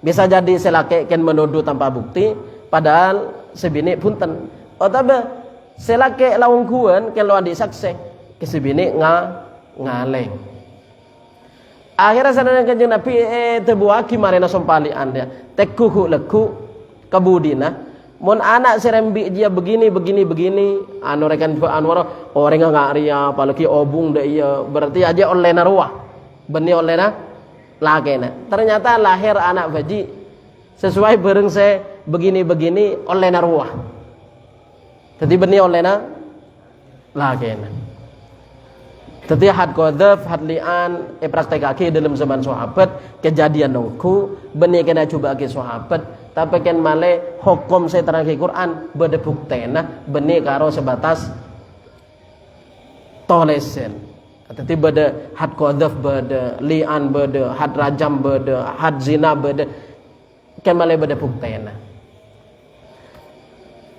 Bisa jadi selake ken menuduh tanpa bukti padahal sebini punten. Tapi selake lawang kuan ken lo andi saksi ke sebini ngaleng. Akhirnya sadar kanjeng Nabi tebuaki marena sompali anda tekuhu leku kabudina. Mon anak serembi dia begini anu rekan anwar orang enggak ria apalagi obung deh iya berarti aja oleh naruah benih oleh na lagena ternyata lahir anak baji sesuai bareng saya begini oleh naruah jadi benih oleh na lagena jadi had qadzaf had li'an praktekake dalam zaman sahabat kejadian nungku benih kena coba ke sahabat tapi kan male hukum saya terang Quran beda buktena benih karo sebatas tolesen tapi beda had qadzaf beda li'an beda had rajam beda had zina beda kan male beda buktena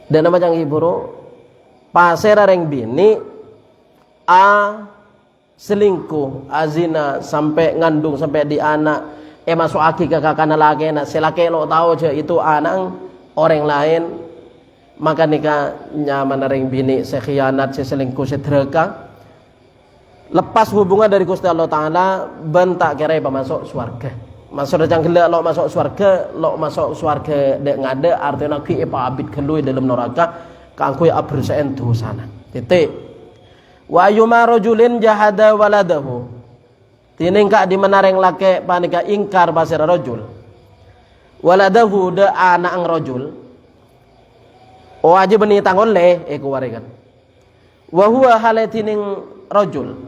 dan nama jang iburu pasera reng bini selingkuh azina sampai ngandung sampai di anak masuk aki ke kakana laki nak selake lo tahu je itu anak orang lain maka nikah nyaman ring bini sekhianat selingkuh sedreka lepas hubungan dari Gusti Allah Taala bentak kira masuk surga masuk datang gelak lo masuk surga dek ngade artinya ki abid kelui dalam neraka kangkui abruseen tu sana titik wa yuma rajulin jahada waladahu tiningka di menareng lake panika ingkar pasir rajul waladahu de anak ang rajul aja beni tangon le ku warikan wa huwa halatining rajul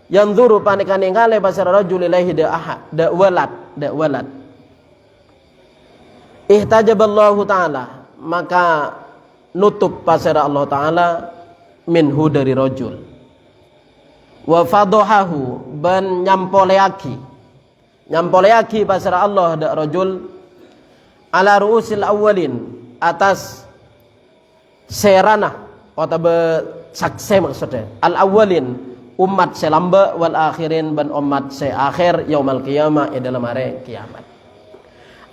yanzuru panika ningale pasir rajul ilaihi de ahad de walad ihtajaballahu taala maka nutup pasir Allah taala minhu dari rajul wa fadohahu ban nyampoleaki pasara Allah dak rajul ala ruusil awalin atas serana atau sakse maksudnya al awalin umat selamba wal akhirin ban umat se akhir yaumul qiyamah dalam hari kiamat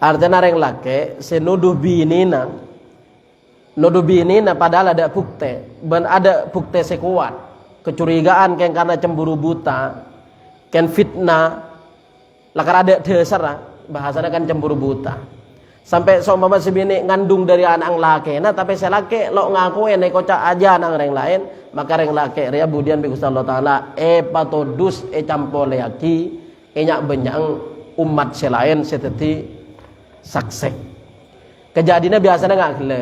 artinya reng lake senuduh binina padahal ada bukti ban ada bukti sekuat kecurigaan ken karena cemburu buta ken fitnah lakar ada dasar bahasanya kan cemburu buta sampai seumpama sebini ngandung dari anak laki nah tapi selake lo ngaku nek kocak aja anak orang lain maka reng laki ria budian bi Gusti Allah taala patodus campole aki nyak benyang umat selain seteti saksek kejadiannya biasanya enggak gele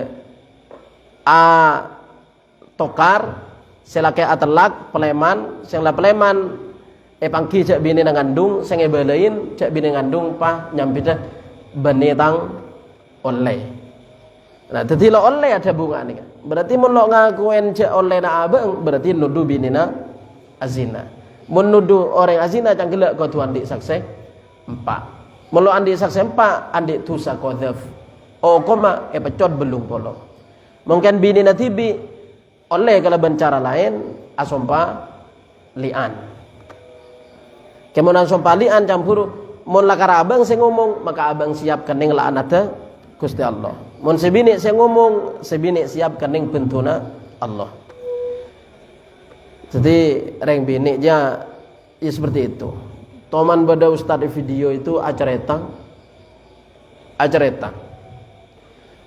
tokar selake atelak peleman sing la peleman pangki cak bini ngandung sing belein cak bini ngandung pah nyampita beni tang oleh nah dadi lo oleh ada bunga nih berarti mun lo ngakuen cak oleh na abang berarti nuduh bini na azina mun nuduh orang azina canggelak kau tuan di saksi 4 mun lo andi saksi 4 andi tusa qadzaf koma pecot belum polo mungkin bini na tibi oleh kalau bencara lain asompa lian kemudian asompa lian campur mun lakar abang saya ngomong maka abang siap kening la'anata Gusti Allah mun sebini saya ngomong sebini siap kening bentuna Allah jadi reng bini ya seperti itu toman pada ustad video itu acareta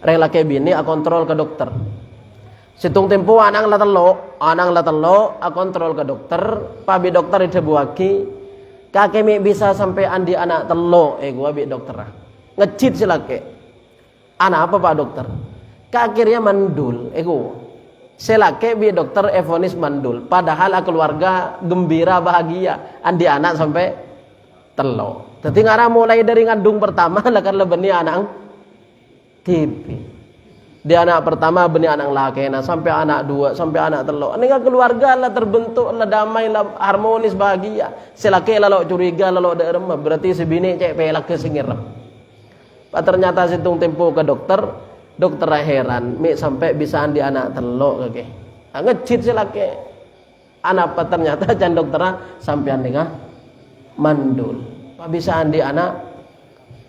reng laki bini kontrol ke dokter situng tempo anang la telo kontrol ke dokter pabi dokter itu buaki kakek mi bisa sampai andi anak telo gua bi dokter ngecit silake anak apa pak dokter kakirnya mandul gua selake bi dokter evonis mandul padahal keluarga gembira bahagia andi anak sampai telo jadi ngara mulai dari ngandung pertama lakan lebeni anak tipi dia anak pertama benih anak laki nah sampai anak 2 sampai anak 3 ini keluarga lah terbentuk lah damai lah harmonis bahagia selaki lalu curiga lalu ada remah berarti sebini cek pelak ke singirem ternyata situng tempo ke dokter heran mi sampai bisa andi anak 3 kake ngecit selaki anak ternyata can dokter sampean nikah mandul. Pak bisa andi anak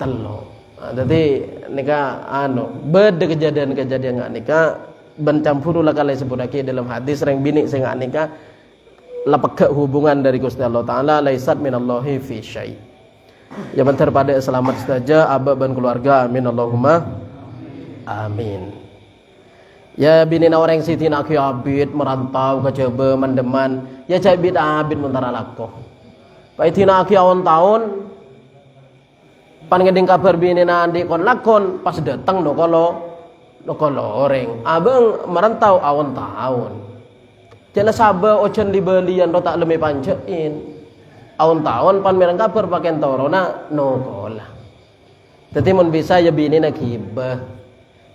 telo. Jadi nikah beda kejadian-kejadian nggak nikah bencampuru lah kali sebut lagi dalam hadis reng bini saya nggak nikah lepek hubungan dari Gusti Allah Taala laisat minallahi fi syai. Yang terpada selamat saja abah dan keluarga, amin Allahumma amin. Ya bini orang siti nak abid merantau ke Jawa Mandeman ya cabid abid mentara lakoh. Pak tina aki awon tahun pan ngeding kabar bini andi kon lakon pas datang no kalau orang abang merantau awon tahun. Jala sabar ocean dibelian do tak lemi pancein. Awon tahun pan merang kabar pakai torona no kola. Jadi mun bisa ya bini nak hibah.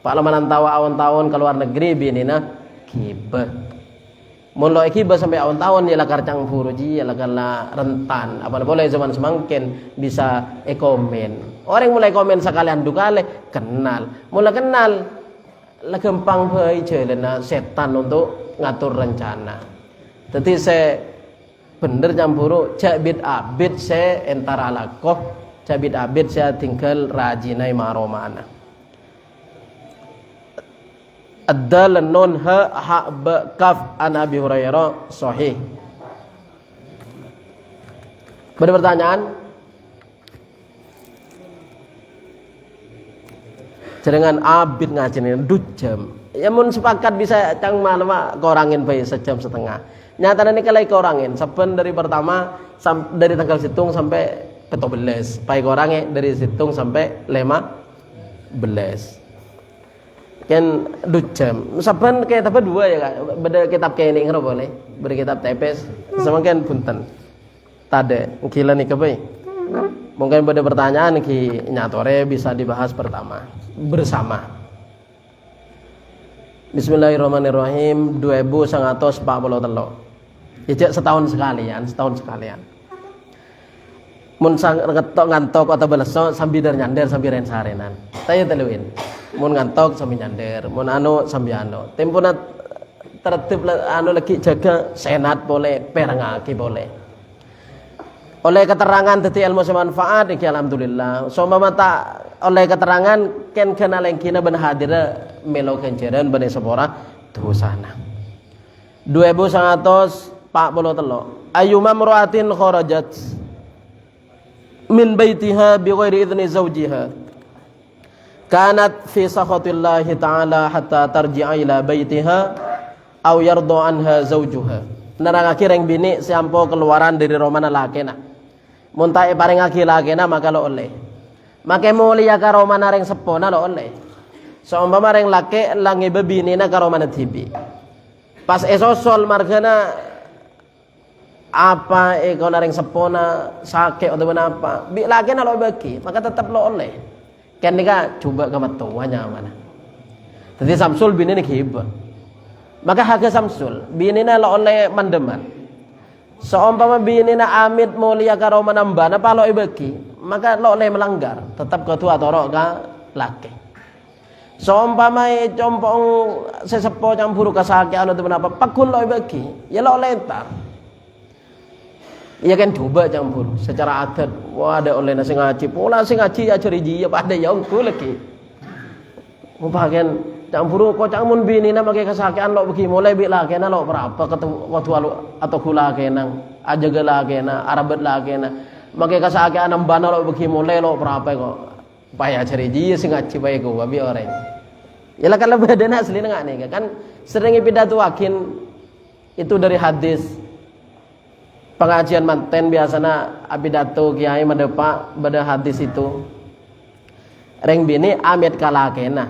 Pak lamanan tawa awon tahun ke luar negeri bini nak hibah. Mun lo hibah sampai awon tahun ya lah karcang furuji ya lah kala rentan. Apa boleh zaman semakin bisa komen. Orang mulai komen sekalian dukale kenal. Mulai kenal lah gampang bae jelena setan untuk ngatur rencana. Jadi saya bener campuru cabid abid saya entara lakoh cabid abid saya tinggal rajinai maromana. Ad-dal nun ha ba kaf an Abi Hurairah sahih. Ada pertanyaan? Jangan abid ngajinin 2 jam. Ya mun sepakat bisa cang malama korangin bae sejam setengah. Nyatanya ini kalau korangin saben dari pertama dari tanggal situng sampai 14. Pai korangnya dari situng sampai 15. Kan 2 jam. Saben kayak tapi 2 ya Kak. Beda kitab kayak ini nggak boleh. Beda kitab tepes sama kan punten. Tade gila nih kebai. Mungkin pada pertanyaan ki nyatore bisa dibahas pertama bersama. Bismillahirrahmanirrahim 2143. Ijek setahun sekalian. Mun ngantok atau baleso sambil nyander sambil rensarenan. Saya teluin. Mun ngantok sambil nyander, mun sambil Tempuna tertib lagi jaga senat boleh, perangaki boleh. Oleh keterangan teti ilmu semanfaat iki alhamdulillah. Soma mata oleh keterangan ken kenal yang kina ben hadira melo kenceran ben sepora dosana. 2143 Ayyuma mru'atin kharajat min baitiha bighairi idzni zawjiha kanat fi sakhatillahi ta'ala hatta tarji'a ila baitiha aw yardu anha zawjuha. Nerangake reng bini sampo keluaran dari romana lakena. Muntai paring aki lakena maka lo oleh. Make mulia ka romana reng sepona lo oleh. Seumpama reng lake langi bebinina ka romana tibi. Pas esosol margana apa kau nareng sepona sakit atau apa bi laki lo bagi maka tetap lo oleh kan nika coba kamu tuanya mana jadi Samsul bini ni hibah maka harga Samsul bini na lo oleh mandeman seumpama bini na amit mulia karo manambana apa lo bagi maka lo oleh melanggar tetap ketua torok ka laki seumpama compong sesepo campur kasake anu tu apa pakun lo bagi ya lo oleh entar. Iya kan coba campur secara adat. Wah ada oleh nasi ngaji. Pola si ngaji ajar iji ya pada yang ku lagi. Mupakan campur kok camun bini na pakai kesakian lo bagi mulai bila kena lo berapa ketemu waktu atau kula kena aja gala kena arabat lah kena pakai kesakian nambana lo bagi mulai lo berapa kok payah ajar iji ya si ngaji baik gua bi orang. Ya lah kalau badan asli nggak nih kan sering pidato akin itu dari hadis. Pengajian manten biasanya abidato kiai mendepak pada hadis itu reng bini amit ka lakena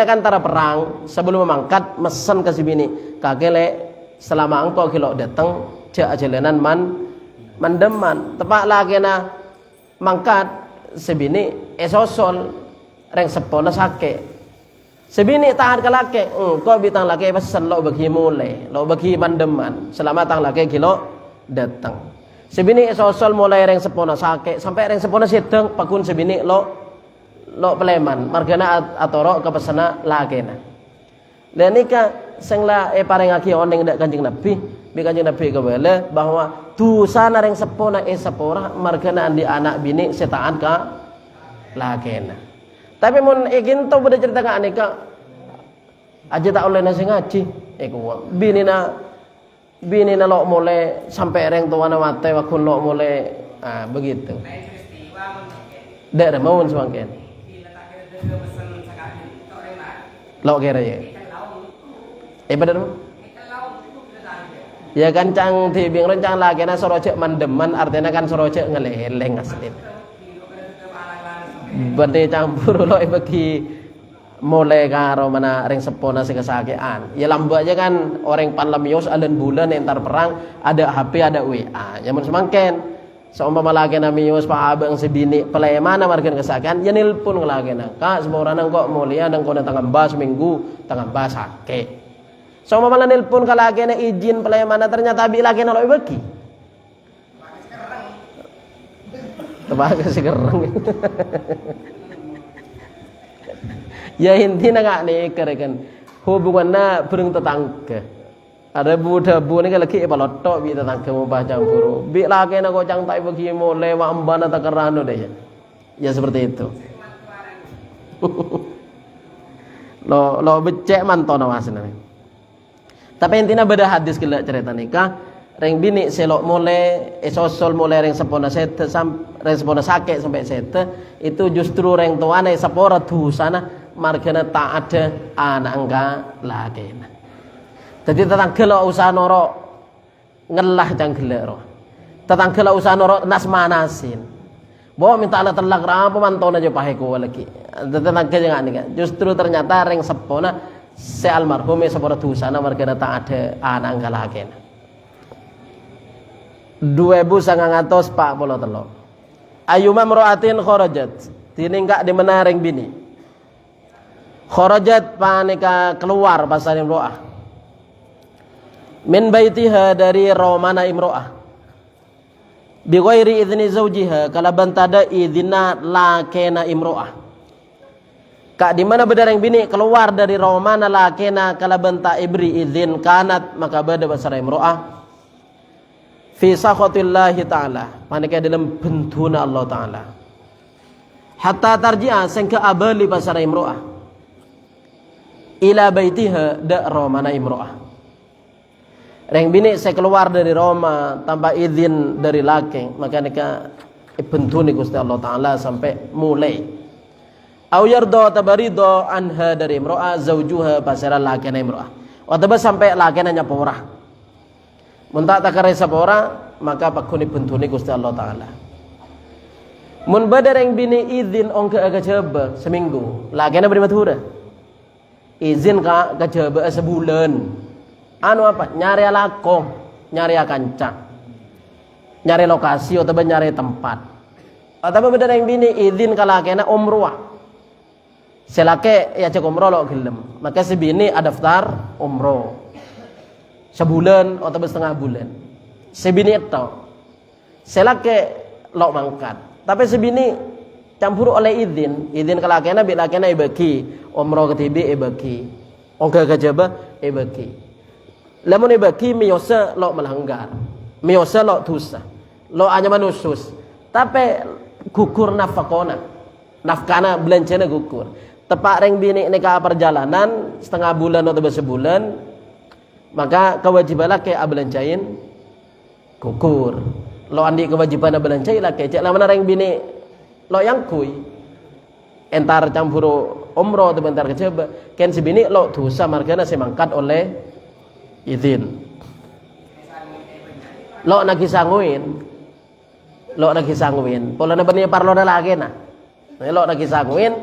kan tara perang sebelum memangkat mesen ke si bini kakele selama engkau kilo datang cek ajalenan mandeman tepak lakena mangkat si bini esosol reng sepona sake si bini tahan ke lake kau bitang lake pesen lo bagi mulai lo bagi mandeman selama tang lake kilo datang sebini sosol mulai reng sepona sake sampai reng sepona sedang pakun sebini lo peleman margana atoro ke pesana lakena dan nika sengla pareng aki oneng dak Kanjeng Nabi bi kanjeng Nabi kawala bahwa dosa nareng sepona sepora margana andi anak bini setaan ka lakena. Tapi mun ikin to beda cerita ka aneka aja tak oleh nasi ngaji iku bini na lo mulai sampai reng tuana mate wakun lo mulai begitu. Dek mau semangken. Lo kira ya. Bener mo? Ya kancang ti bing rencang lagi na soroce mandeman artinya kan soroce ngeleleng asli. Berarti campur lo bagi mulai karo mana ring sepona si kesakian. Ya lambu aja kan orang panlamios alen bulan entar perang ada HP ada WA. Ya mun semangken seumpama lagi na mios pa abang sebini pelai mana margen kesakian ya nilpun ngelagi na. Kak semua orang kok mulia nang kona tangan bas minggu tangan bas hake. Seumpama la nilpun kalagi na izin pelai mana ternyata bi lagi na lo bagi. Tebaga segerang. Ya intinya nggak nih kerekan hubungannya bereng tetangga. Ada budak bu ni kalau lagi balotto bi tetangga mau baca campur. Bi lagi nak kau cang tai bagi mau lewat ambana tak kerano deh. Ya seperti itu. lo becek manton awas nih. Tapi intinya beda hadis kita cerita nikah. Reng bini selok mulai sosol mulai reng sepona sete reng sepona sakit sampai sete itu justru reng tuane sepora tu sana margana tak ada anak enggak lagi. Jadi tetang gelo usaha noro ngelah jang gelero. Tetang gelo usaha noro nas manasin. Bawa minta alat telak apa mantona aja paheku lagi. Tetang gelo jangan nih. Justru ternyata reng sepona se almarhum sepora tu sana margana tak ada anak enggak lagi. 2043 Ayyuma mro'atin kharajat tiningkak di menareng bini kharajat panika keluar pasal imro'ah min baitiha dari romana imro'ah bi ghairi idzni zawjiha kalaban tada idzina lakena imro'ah kak di mana bedareng bini keluar dari romana lakena kalaban ta ibri idzin kanat maka bada pasal imro'ah fi sakhatillahi ta'ala manika dalam bentuna Allah ta'ala hatta tarji'a sangka abali pasara imro'ah ila baitiha da romana imro'ah reng bini saya keluar dari Roma tanpa izin dari laki maka nika bentuni Gusti Allah ta'ala sampai mulai au yarda tabarido anha dari imro'ah zaujuha pasara laki na imro'ah wataba sampai laki na nyapora mun tak takare sapora maka pakuni bentuni Gusti Allah taala. Mun badareng bini izin ong ke kajaba seminggu, lagena beri matura. Izin ka kajaba sebulan. Anu apa? Nyari alako, nyari kanca. Nyari lokasi atau nyari tempat. Atau badareng bini izin ka lagena umrah. Selake ya cek umroh lo gelem. Maka si bini ada daftar umroh. Sebulan atau setengah bulan sebini itu selake lo mangkat tapi sebini campur oleh izin kelakena bi lakena ibaki umroh ketibi ibaki ongga kajaba ibaki lamun ibaki miyosa lo melanggar miyosa lo tusa lo hanya manusus tapi gugur nafkana belanjana gugur tepak reng bini nikah perjalanan setengah bulan atau sebulan maka kewajiban laki abelanjain gugur lo andi kewajiban abelanjain laki cek lah menareng bini lo yang kui entar campur umroh atau bentar keceba ken si bini lo dosa margana semangkat oleh izin lo nagi sanguin pola na bani parlo na lagi na lo nagi sanguin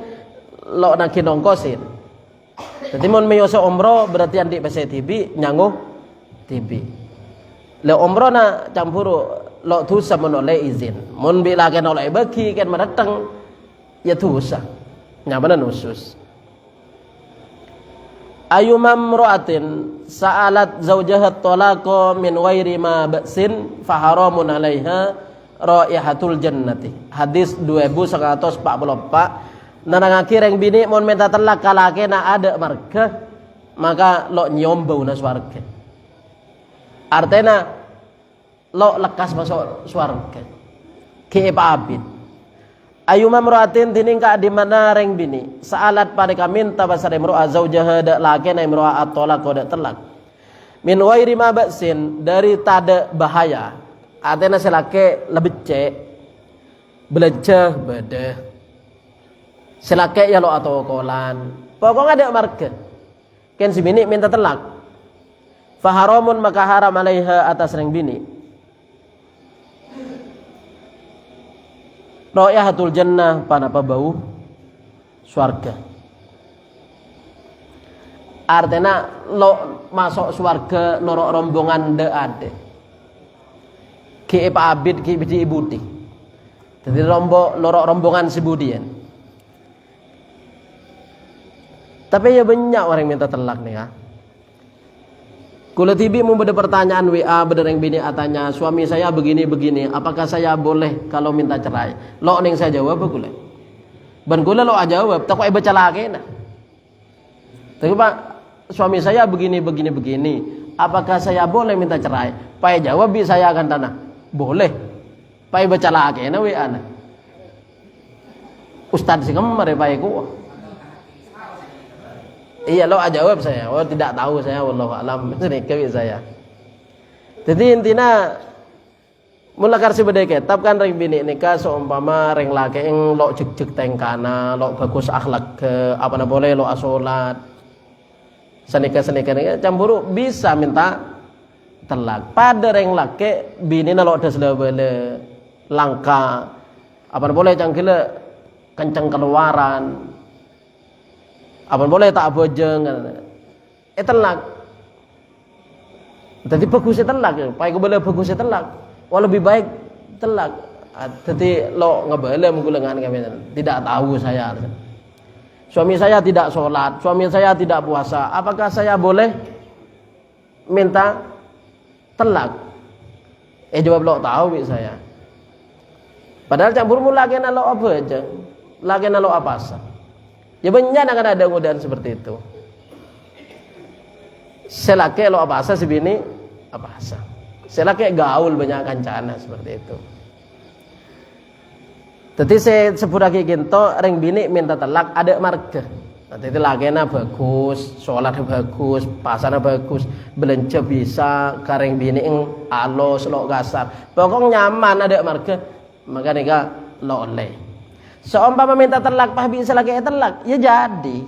lo nagi nongkosin. Jadi mun meyoso umroh berarti andi pese tibi nyanguh tibi. Le umroh na campur lo dosa menoleh izin. Mun bi lagi noleh bagi kan mereteng ya dosa. Nyabana nusus. Ayyumam mra'atin sa'alat zawjaha talaqa min ghairi ma ba'sin fa haramun 'alaiha raihatul jannati. Hadis 2144 narangake reng bini mon minta telak kalake na ada marga maka lo nyom bau na swarga Artinya lo lekas masuk surga. Ki abid. Ayu mamruatin tining ka di mana reng bini. Saalat pada kaminta basar imro'a zaujaha dak lakena imro'a atolak ko dak telak. Min wairi ma baksin dari tada bahaya. Artinya selake lebih cek beleceh bede. Selake ya lo atau kolan. Pokoknya ada marga. Ken si bini minta telak. Faharamun maka haram alaiha atas reng bini. Raihatul jannah panapa bau swarga. Artinya lo masuk swarga norok rombongan de ade. Ki abid ki bidi ibudi. Jadi norok rombongan si budian. Tapi ya banyak orang minta telak nih ya. Kula tibi mau ada pertanyaan WA bedereng bini atanya suami saya begini apakah saya boleh kalau minta cerai? Lo ning saya jawab kula. Ban kula lo jawab tak kok baca lagi nah. Tapi Pak suami saya begini apakah saya boleh minta cerai? Pai jawab bi saya akan tanah. Boleh. Pai baca lagi nah WA nah. Ustaz sing kemare pai ku. Iya lo jawab saya, tidak tahu saya, wallahu alam, ini kewi saya. Jadi intinya mula karsi beda kitab kan reng bini nikah seumpama reng laki yang lo jek tengkana, lo bagus akhlak ke apa na boleh lo asolat, senika cemburu bisa minta telak. Pada reng laki bini na lo ada sudah boleh langka, apa na boleh cangkile kencang keluaran. Apa boleh tak bojeng telak. Jadi bagusnya telak ya. Pai boleh bagusnya telak. Wah lebih baik telak. Jadi lo ngebale menggulengan kami. Tidak tahu saya. Suami saya tidak sholat, suami saya tidak puasa. Apakah saya boleh minta telak? Jawab lo tahu saya. Padahal campur mula kena lo apa aja. Lagi lo apa sah. Ya banyak akan ada godaan seperti itu. Selake lo apa asa sebini apa asa. Selake gaul banyak kancana seperti itu. Jadi saya sepuraki ginto reng bini minta telak ada marga. Nanti itu lagena bagus, sholat bagus, pasana bagus, belanja bisa, kareng bini ing alos lo gasar. Pokoknya nyaman ada marga, maka nika lo oleh. Seumpama minta telak pah bisa lagi telak ya jadi.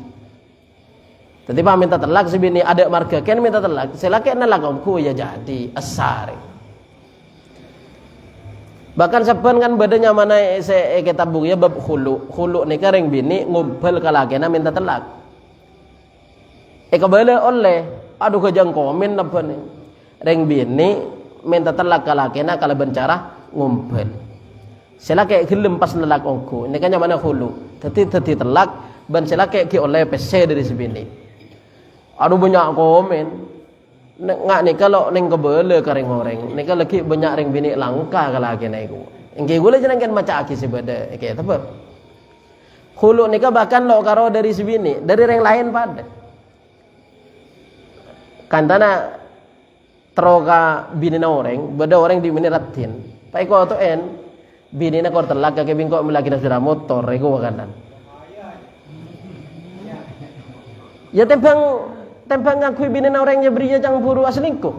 Tapi pah minta telak sebini ada marga ken minta telak selake nalak omku ya jadi asari. Bahkan saben kan badannya mana kita buku ya bab khulu nika reng bini ngumpul kalakena minta telak. Kabale oleh aduh kejang komen apa nih. Reng bini minta telak kalakena kalau bencara ngumpul. Sila kayak gelem pas nelak ongku. Ini kan mana hulu. Tadi telak ban sila kayak ki oleh PC dari sebini. Aduh banyak komen. Ngak nih kalau neng kebele kareng orang. Nih kalau lagi banyak reng bini langka kalau lagi naiku. Engke gula jangan kan maca aki sebeda. Kayak apa? Hulu nih bahkan lo karo dari sebini, dari reng lain pada. Kantana teroka bini na orang, beda orang di bini ratin. Pai ko to en. Bini na kor telak kake bingko melagi nasira motor ego wakanan. Ya tempang ngakui bini na orangnya berinya cang buru aslingko.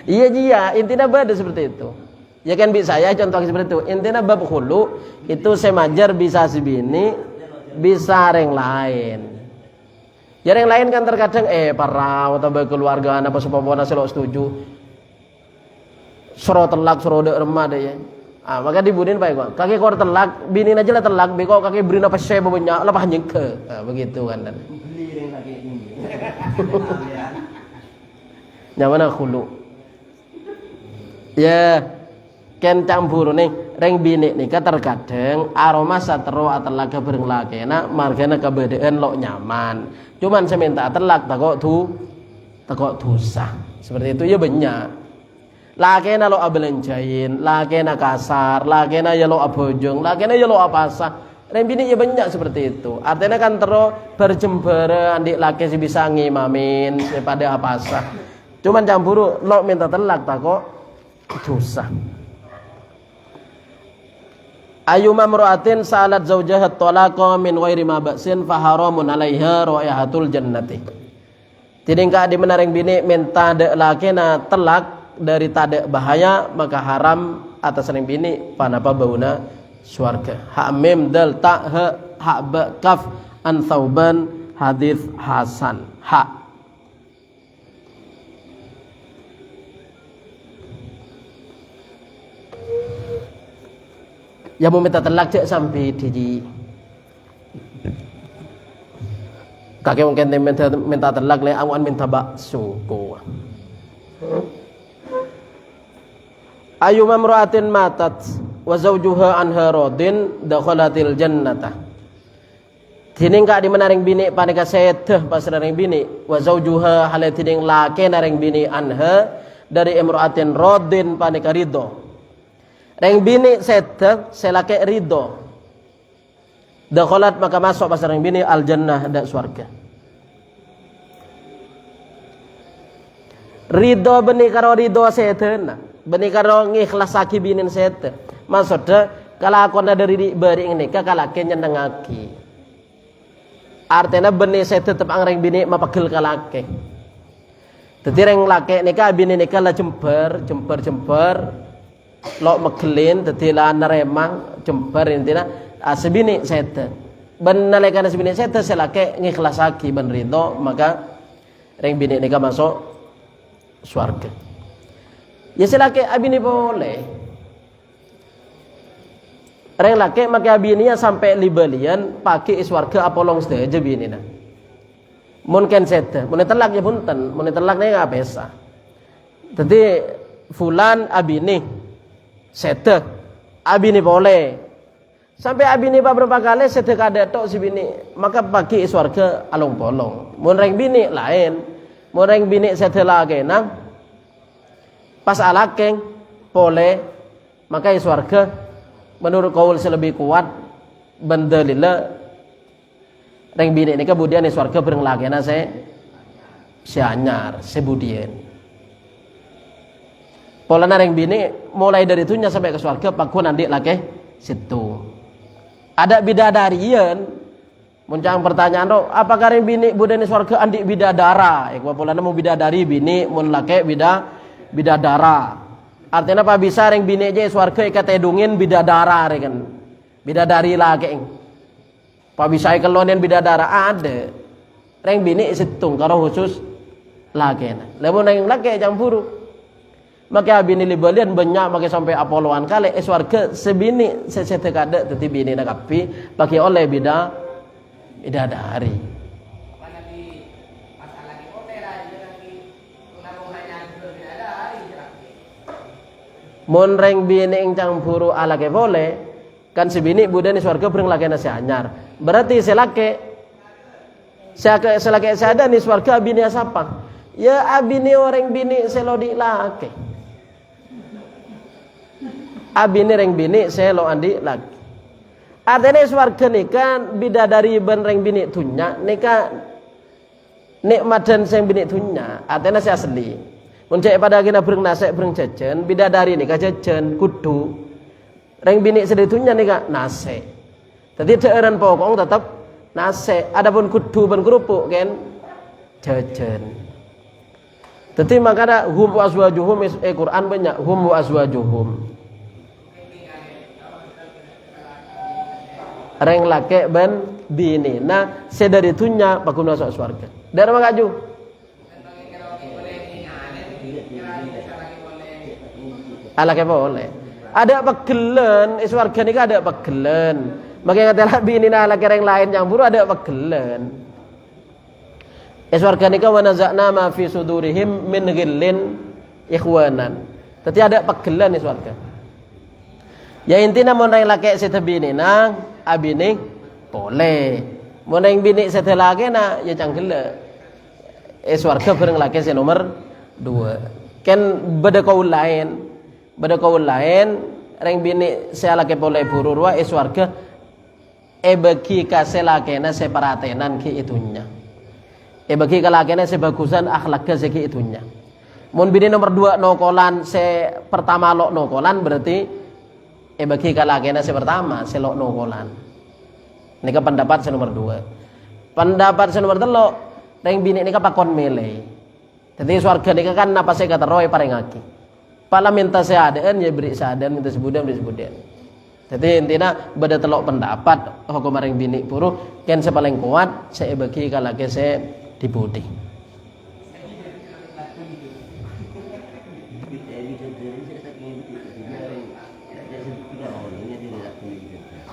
Iya jia intinya beda seperti itu. Ya kan bisa saya contoh seperti itu. Intinya bab hulu itu semajar bisa si bini bisa reng lain. Ya reng lain kan terkadang parau atau keluarga apa sepopona selo setuju. Soro telak soro dek remah deh ya. Maka dibudin baik kok. Kaki kor telak, bini aja lah telak, beko kaki beri apa sih banyak, lepas nyengke. Begitu kan dan. Nyaman khulu. Ya, ken campur nih, reng bini nih terkadang aroma satero atelaga bareng lagi, nak margana kebedaan lo nyaman. Cuman seminta telak takok dosa. Seperti itu ya banyak. Laki na lo abelenjain, laki na kasar, laki na ya lo abojong, laki na ya lo apasa. Reng bini ya banyak seperti itu. Artinya kan terus berjember andik laki si bisa ngimamin daripada apa sah. Cuman campuru lo minta telak tak kok dosa. Ayyuma mar'atin sa'alat zawjaha talaqa min ghairi ma ba'sin fa haramun 'alaiha raihatul jannati. Jadi ka di menareng bini minta de laki na telak dari tade bahaya maka haram atas reng bini panapa bauna swarga. Ha mim dal ta ha ba kaf an Thauban hadis hasan. Ha ya mau minta telak cek sampai di kakek mungkin minta telak le awan minta bakso ko. Ayu mamra'atin matat wa zawjuha anha radin dakhalatil jannata. Tining ka di menaring bini paneka seteh pas naring bini wa zawjuha hale tining lake naring bini anha dari imra'atin radin paneka ridho. Reng bini seteh selake ridho. Dakhalat maka masuk pas reng bini al jannah da surga. Ridho beni karo ridho setena. Beni karo ngikhlasaki binin seteh. Maksudnya kalakon dari bari nikah kalake nyenengaki. Artinya beni seteh tetep reng bini mapagel kalake. Dadi reng lake nikah bini nikah lah jember lo megelin dadi la neremang jembar intina asbini sete ben nalekana asbini sete selake ngikhlasaki ben ridho maka reng bini nikah masuk swarga ya selake abini boleh reng lake maka abininya sampai libalian pagi swarga apolong sedaja binina mun ken sete mun telak ya punten mun telak nek ngapesa dadi fulan abini sete abini boleh sampai abini beberapa kali sete kada tok si bini maka pagi swarga alung polong mun reng bini lain mun reng bini sete lagi nang pas alakeng boleh maka swarga menurut kaul selebih kuat bendalila reng bini ini kemudian swarga bereng lagi na si anyar sebudien pola nareng bini mulai dari itunya sampai ke surga paku nanti lagi situ. Ada bidadarian muncang pertanyaan do apakah reng bini budani surga andi bidadara ya pola mau bidadari bini mun laki bidadara artinya apa bisa reng bini aja surga ikat edungin bidadara kan bidadari laki apa bisa kelonin bidadara ada reng bini situng karo khusus laki lamun reng laki campuru maka abini libalian banyak maka sampai apoloan kali swarga sebini sesete kada teti bini nakapi pakai oleh bidadari mon reng bini ing campuru alake boleh kan sebini budani swarga bereng lake nasi anyar berarti selake sada ni swarga abini asapa ya abini orang bini selodi lake abini reng bini selo andi lagi artinya swarga nikah bidadari ben reng bini tunya nikah nikmat dan sing bini tunya artinya si asli muncak pada kita bereng nasek bereng jajan bidadari nikah jajan kudu reng bini seditunya nikah nasek jadi daerah pokok tetap nasek adapun kudu ben kerupuk kan jajan jadi makanya hum wa azwajuhum Quran banyak hum wa azwajuhum reng lake ben bini nah sedari tunya pakun masuk surga dari makaju alake boleh ada pegelen surga ni ada pegelen makanya kata bini nah lake reng lain yang buru ada pegelen surga ni wa nazakna ma fi sudurihim min ghillin ikhwanan tapi ada pegelen surga ya intinya mun reng lake setebini nah abini boleh mun reng bini setelah lagi na ya canggele swarga bareng laki si nomor 2 kan beda kaul lain reng bini saya laki boleh bururwa swarga bagi kaselakena separatenan ki itunya. Bagi kalakena sebagusan akhlaknya seki itunya. Mun bini nomor 2 nokolan se pertama lok nokolan berarti bagi kalakena se pertama se lok nokolan. Nika pendapat se nomor 2. Pendapat se nomor 3 reng bini nika pakon mele. Jadi swarga nika kan napa se kata roy parengaki. Pala minta seadaan ya beri seadaan, minta sebudan beri sebudan. Jadi intinya beda telok pendapat hukum maring bini puru ken se paling kuat se bagi kalake se dibudi.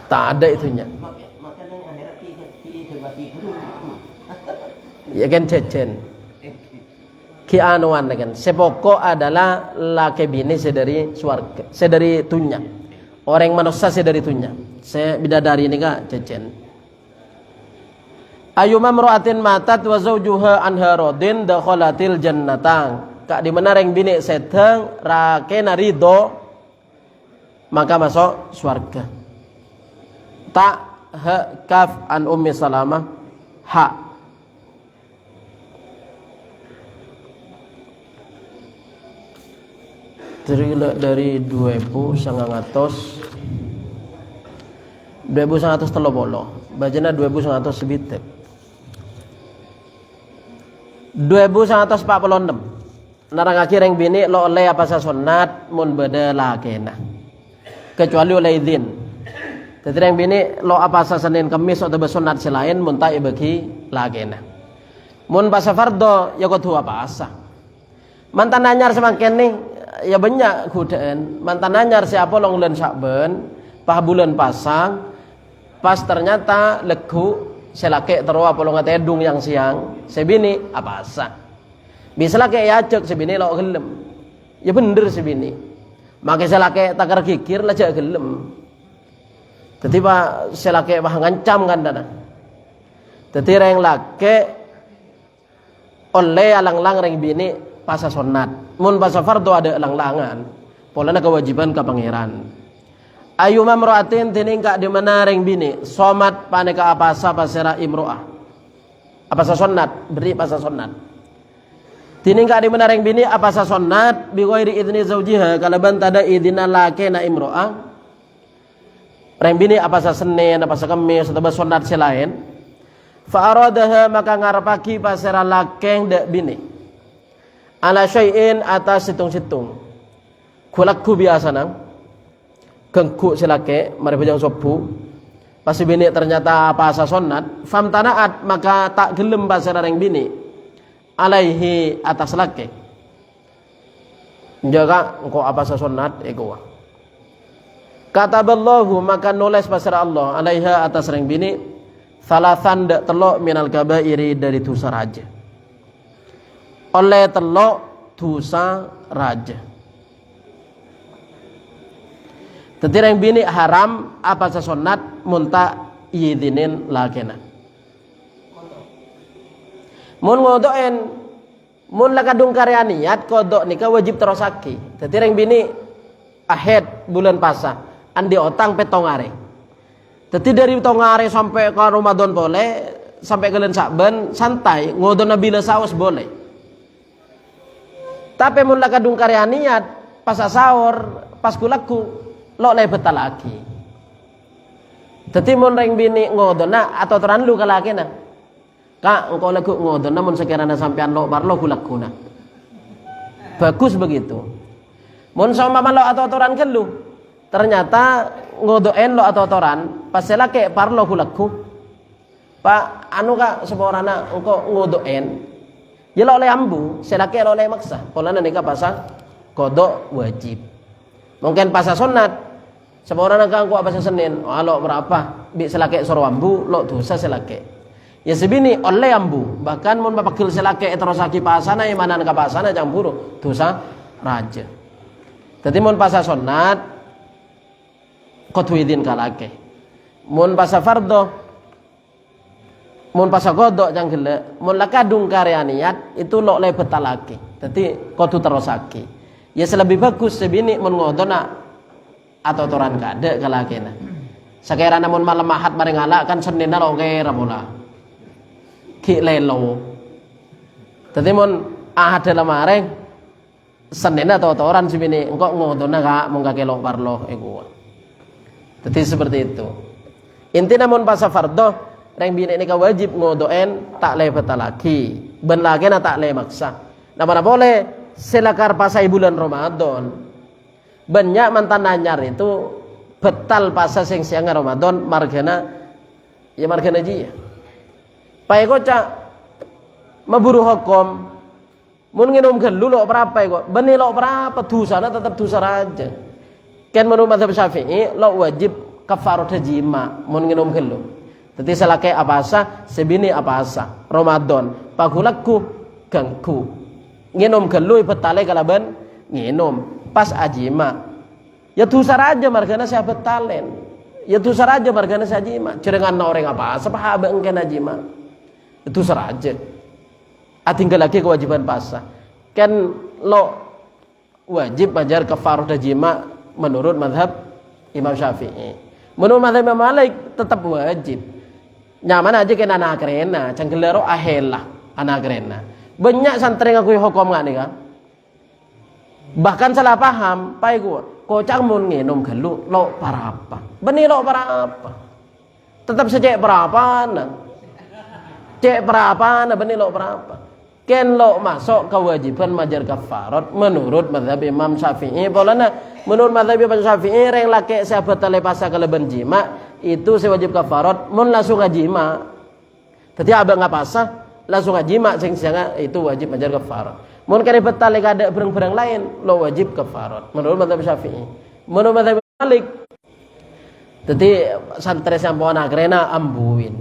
Tak ada itunya. Ya kan jajan. Ki anuan kan. Sepokok adalah laki bini sedari swarga, sedari tunya. Orang manusia sedari tunya. Se bidadari ini kak jajan. Ayyuma mra'atin matat wa zawjuha anha radin dakhalatil jannatang. Kak di mana reng bini sedang rakena ridho maka masuk swarga. Ta ha kaf an ummi salamah ha. Dari 2.930 bajana 2.900 sebitek 2.946 narang akhir yang bini lo oleh apa sunat mun beda lakena kecuali oleh izin. Jadi yang bini lo apa Senin Kamis atau sunat selain mun tak bagi lakena mun pas fardo ya kau apa asa mantan anyar semakin nih ya banyak godaan mantan anyar siapa long bulan Syakban pah bulan pasang pas ternyata legu selake terus apa lo ngate edung yang siang sebini apa asa bisa lake ya cek sebini lo gelem ya bener sebini makai selake takar kikir lah cek gelem tiba selake bah ngancam kan dana tetapi yang lake oleh alang-lang reng bini pasa sunat mun pasa fardu ada lang-langan polana kewajiban ka pangeran ayuma mra'atin tining ka di mana reng bini somat paneka apasa pasera imro'ah apasa sunat beri pasa sunat tining ka di mana reng bini apasa sunat bi ghairi idzni zaujiha kalaban tada idina lakena imro'ah reng bini apasa Senin apasa Kamis atau sunat selain fa aradaha maka ngarepaki pasera lakeng dak bini ala syai'in atas situng-situng kulakku biasa nang gengku silake mari bajang sobu pasti bini ternyata apa asa sunat fam tanaat maka tak gelem pasar reng bini alaihi atas lake jaga engkau apa asa sunat ego kataballahu maka nulis pasar Allah alaiha atas reng bini salasan dak telok minal kabairi dari dosa raja oleh telok dosa raja. Tetapi yang bini haram apa sesonat munta izinin lakena. Mun ngodoen mun lakadung karya niat kodok nikah wajib terosaki. Tetapi yang bini ahed bulan pasa andi otang petongare. Tetapi dari tongare sampai ke Ramadan boleh sampai ke bulan Syakban santai ngodon nabila saus boleh. Tapi mun lakadung karya niat pas sahur pas kulaku lo le betal lagi. Dadi mun reng bini ngodona atau teran lu kalakena. Kak engkau lagu ngodona mun sekiranya sampean lo bar lo kulakuna. Bagus begitu. Mun sama lo atau toran kelu. Ternyata ngodoen lo atau toran pas selake par lo kulaku. Pak anu kak seporana engkau ngodoen ya lo oleh ambu, selaki lo oleh maksa. Polana nikah pasang kodok wajib. Mungkin pasang sunat. Semua orang nak apa Senin. Oh lo berapa? Bi selaki soro ambu, lo dosa selaki. Ya sebini oleh ambu. Bahkan mun bapakil selaki terus aki pasana yang mana nak pasana campur dosa raja. Jadi mun pasang sunat kodwidin kalake. Mun pasang fardo mun pasa kodok jang gele mun lakadung karya niat itu lo le betal lagi dadi kudu terosake ya selebih bagus sebini mun ngodona atau toran kade kalakena Sakira namun malam Ahad bareng ala kan Senin lo kira pula. Ki lelo. Dadi mun Ahad dalam areng Senin atau orang sini engkau ngodona kak mung kakelok parlo iku. Dadi seperti itu. Intinya mun pas fardo reng bini ini wajib ngodoen tak le betal lagi. Ben lagi na tak le maksa. Nah mana boleh selakar pasai bulan Ramadan. Banyak mantan anyar itu betal pasa sing siang Ramadan margana ya margana ji. Pai kocak maburu hukum mun nginum gelu lo berapa kok beni lo berapa dosana tetap dosa aja. Kan menurut mazhab Syafi'i lo wajib kafarat jima mun nginum gelu. Dadi salake apasa sebini apasa Ramadan pagulakku gangku nginum gelu betale kalaban nginum pas ajima ya dosa aja margana saya betalen ya dosa aja margana saya ajima cerengan orang apa sepahaba engken ajima itu seraja tinggal lagi kewajiban puasa kan lo wajib ajar kafarat jima menurut mazhab Imam Syafi'i. Menurut mazhab Imam Malik tetap wajib nyaman aja kena anak rena cangkelero ahela anak rena banyak santri ngakui hukum nggak nih kan bahkan salah paham pai gua kocak mun nginum gelu lo para apa beni lo para apa tetap secek berapa nah cek berapa nah beni lo berapa ken lo masuk kewajiban majar kafarat menurut mazhab Imam Syafi'i polana menurut mazhab Imam Syafi'i reng laki sahabat telepasa keleban jima itu sewajib kafarat mun langsung ngajima tadi abang ngapasa langsung ngajima sing sianga itu wajib majar kafarat mun kare betal kada berang-berang lain lo wajib kafarat menurut mazhab Syafi'i. Menurut mazhab Malik tadi santri sampo anak rena ambuin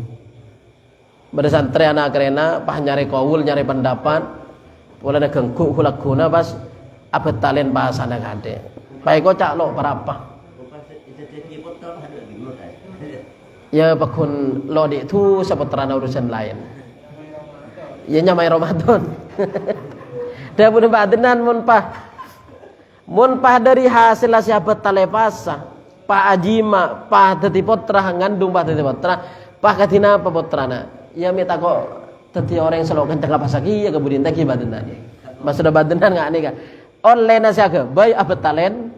pada santri anak rena pah nyari kaul nyari pendapat boleh gengku hulakuna pas abetalen bahasana kade baik kocak lo berapa ya pakun lo di itu seputarana urusan lain ya nyamai Ramadan dah pun badenan mun pah dari hasil sahabat talepasa pah ajima pah dadi potra ngandung pah dadi potra pah katina apa potrana ya mita kok dadi orang selalu kencang apa saki ya kemudian tagi badenan mas sudah badenan nggak nih kan oleh nasiaga bayi abetalen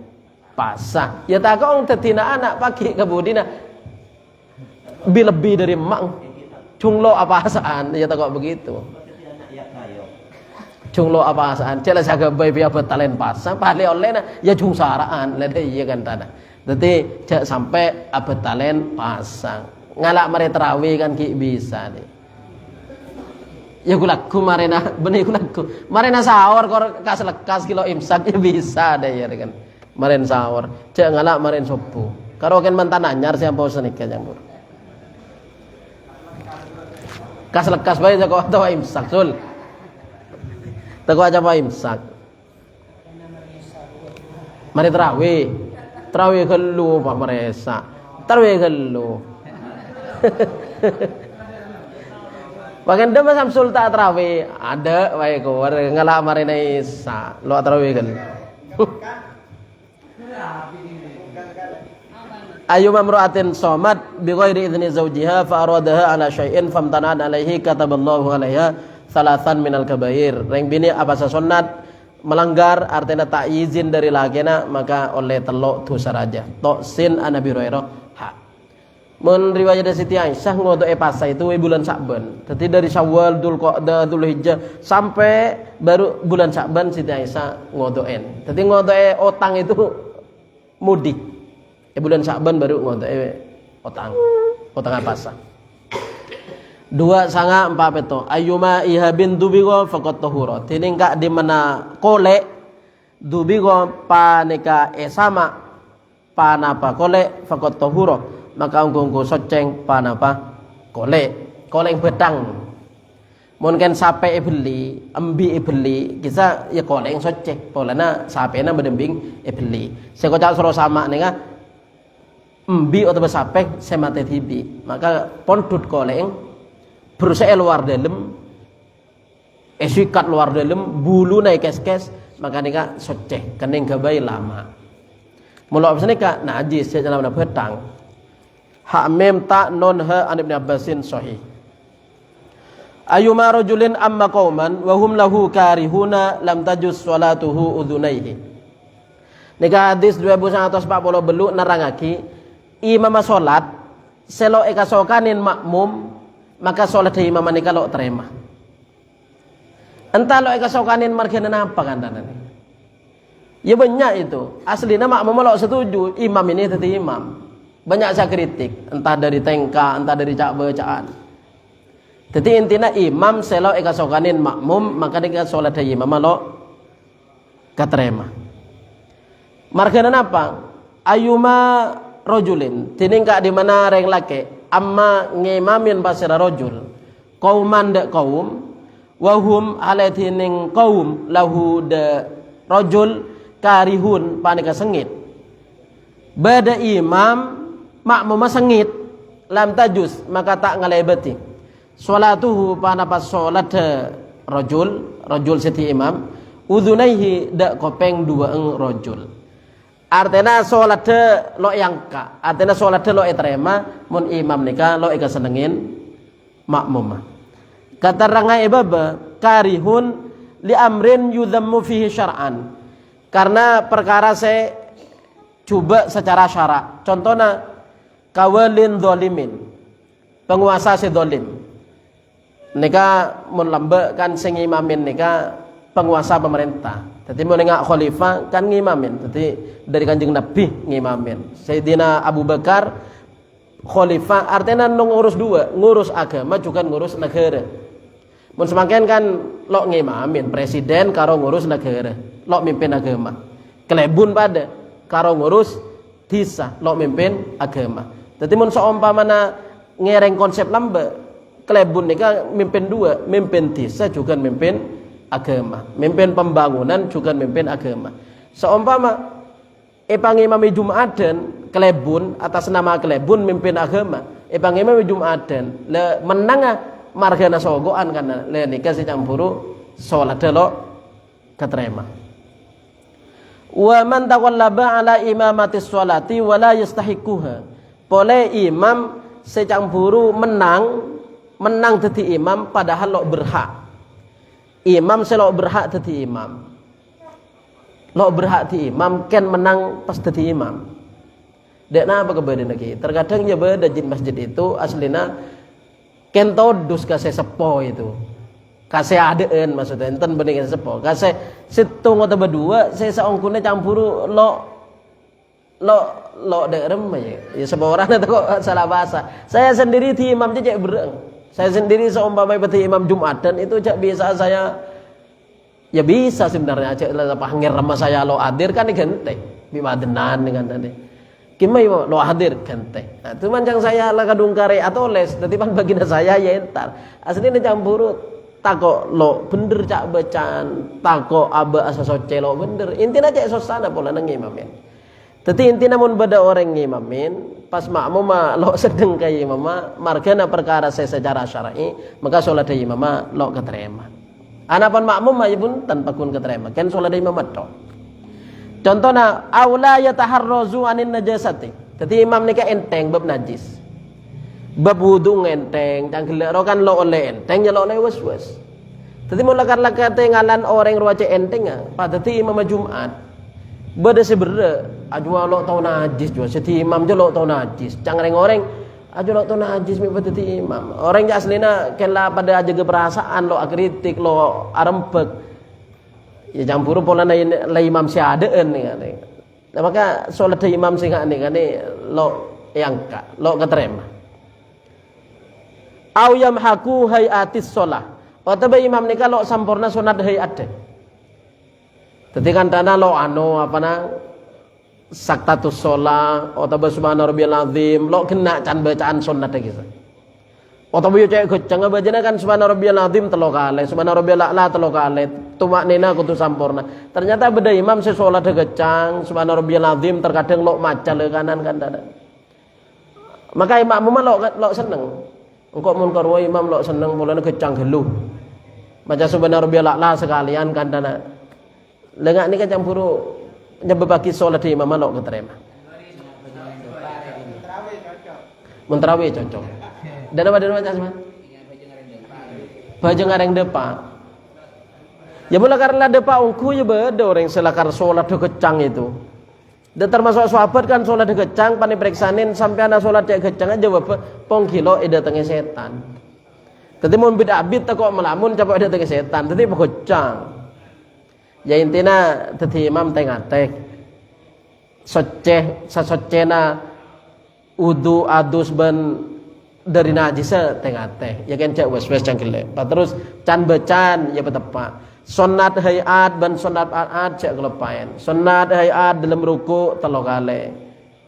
pasah ya tak kok tetina anak pagi kemudian lebih dari emak cunglo apa asaan ya tak kok begitu cunglo apa asaan jelas agak bayi biar betalen pasang pahle oleh na ya cung saraan lede iya kan tanah jadi cak sampai abetalen pasang ngalak mare terawih kan ki bisa nih ya gulaku marena benih gulaku marena sahur kor kas lekas kilo imsak ya bisa deh ya kan maren sahur cak ngalak maren subuh karo kan mantan anyar siapa senikah jambur kas lekas bae jago tawa imsak sul tago aja bae imsak mari terawih gelu Pak Maresa terawih gelu bagian demas samsul tak terawih ada wae ko ngalak mari isa lo terawih gelu ayu mamra'atin somat bi ghairi idzni zawjiha fa aradaha ala syai'in famtana'at alaihi kataballahu alaiha salasan minal kabair reng bini apa sunat melanggar artinya tak izin dari lagena maka oleh telok dosa raja toksin Nabi Hurairah ha mun riwayat dari Siti Aisyah ngodoe pasa itu bulan Sa'ban jadi dari Syawal Dzulqa'dah Dzulhijjah sampai baru bulan Sa'ban Siti Aisyah ngodoen jadi ngodoe otang itu mudik bulan Sa'ban baru ngodoe otang apa sah dua sanga empat peto ayuma ihabin dubigo fakot tohuro tiningka di mana kole dubigo paneka esama panapa kole fakot tohuro maka ungkungku soceng panapa kole yang bedang mungkin sape beli ambi beli kita ya kole yang socek polana sape na bedembing beli sekocak soro sama nenga mbi atau sape semate tibi maka pondut kole yang berusaha luar dalam esikat luar dalam bulu naik kes maka nika soceh kening gabai lama mula abis nika najis saya dalam betang Ha mim ta nun ha an Ibnu Abbasin sahih. Ayyuma rajulin amma qauman wa hum lahu karihuna lam tajuz salatuhu udhunaihi. Nika hadis 2140 beluk nerangake imam salat selo kasokanin makmum maka salat imam nika lo terima. Entah lo kasokanin margana apa kandana ni. Ya banyak itu. Aslina makmum lo setuju imam ini tadi imam. Banyak saya kritik, entah dari tengka, entah dari cak bacaan. Jadi intinya imam selo kasokanin makmum maka dia salat imam lo katerema. Margana apa? Ayuma rojulin tiningka di mana reng laki amma ngimamin pasira rojul kauman de kaum wahum alatining kaum lahu de rojul karihun panika sengit bada imam makmum sengit lam tajus maka tak ngalebeti salatuhu panapas salat rojul siti imam udhunaihi de kopeng dua rojul. Artinya sholat lo yang ka, artinya sholat lo terima, mun imam nika lo senengin makmum. Kata rangai baba karihun li amrin yudhammu fihi syar'an. Karena perkara saya coba secara syarak. Contohnya kawalin zalimin, penguasa si zalim. Nika mun lambe kan sing imamin nika penguasa pemerintah. Jadi mau nengak khalifah kan ngimamin. Jadi dari kanjeng Nabi ngimamin. Sayyidina Abu Bakar khalifah artinya ngurus dua, ngurus agama juga ngurus negara. Mun semakin kan lo ngimamin presiden karo ngurus negara, lo mimpin agama. Kelebun pada karo ngurus desa, lo mimpin agama. Jadi mun seumpamana ngereng konsep lambe, kelebun nika mimpin dua, mimpin desa juga mimpin agama, mimpin pembangunan juga mimpin agama. Seumpama pangimami Jum'aden kelebun atas nama kelebun mimpin agama, pangimami Jum'aden le menanga margana sogoan kana le nika si campuru salat lo katerema. Wa man taqallaba ala imamati sholati wa la yastahiquha. Boleh imam si campuru menang dadi imam padahal lo berhak. Imam selo berhak jadi imam. Lo berhak di imam ken menang pas jadi imam. Dek na apa kebeda lagi? Terkadang ya beda di masjid itu aslina ken todus kasih sepo itu. Kasih adeen maksudnya enten bening sepo. Kasih situng atau berdua saya seongkune campuru lo dek rem ya sepo orang itu kok salah bahasa. Saya sendiri di imam cek bereng. Saya sendiri seumpama berarti imam Jumatan itu cak bisa saya ya bisa sebenarnya cak panggil sama saya lo hadir kan digente bimadenan dengan tadi. Kimai lo hadir gente. Nah, itu mancang saya lah kadung kare atau les dadi pan baginda saya ya entar. Asline campur tako lo bener cak bacaan tako aba asasoce lo bener. Intinya cak sosana pola nang imamin. Dadi intinya mun beda orang ngimamin pas makmum lo sedeng kaya imam margana perkara saya secara syar'i maka sholat dari imam lo keterima. Anapan makmum ya pun tanpa kun keterima kan sholat dari imam to. Contohnya aula yataharrazu anin najasati. Jadi imam nika enteng bab najis. Bab wudu enteng cangkel kan lo oleh enteng ya lo oleh was-was. Jadi mulakar-lakar ngalan orang ruwace enteng pada ti imam Jumat. Bada sebenarnya ajwa lo tau najis jua seti imam je lo tau najis cangreng orang ajwa lo tau najis mi bada ti imam orang je aslina kela pada aja keperasaan lo akritik lo arempek ya campur pola na imam si adeen nih kan nah, maka sholat di imam sing nih kan lo yangka lo keterima au yamhaku hayatis sholah atau imam nika lo sampurna sunat hayat. Jadi kan dana lo apa nang saktatus sholah atau subhana rabbiyal azim lo kena can bacaan sunnah gitu. Atau yo cek geceng bacana kan subhana rabbiyal azim telo kali, subhana rabbiyal a'la telo kali, tumak nina kudu sampurna. Ternyata beda imam si sholat gecang subhana rabbiyal azim terkadang lo maca le kanan kan dana. Maka imam lo seneng. Engkau mun karwa imam lo seneng mulane gecang geluh. Baca subhana rabbiyal a'la sekalian kan dana. Lengak ni kan campuru nyebab bagi sholat di imam lo keterima. Mun tarawih cocok. Dan apa Mas? Baju ngareng depa. Ya mula karena depa ungku ya beda orang selakar sholat de kecang itu. Dan termasuk sahabat kan sholat de kecang pani periksanin sampai anak sholat de kecang aja bapak pong kilo datangnya setan. Tadi mun beda abid tak kok melamun capek datangnya setan. Tadi kecang. Ya intinya tadi imam tengatek. Socena udu adus ben dari najis tengate ya kan cak wes cangkile terus can becan ya betepak sunat hayat ban sunat aat cak kelepain sunat hayat dalam ruku telo kali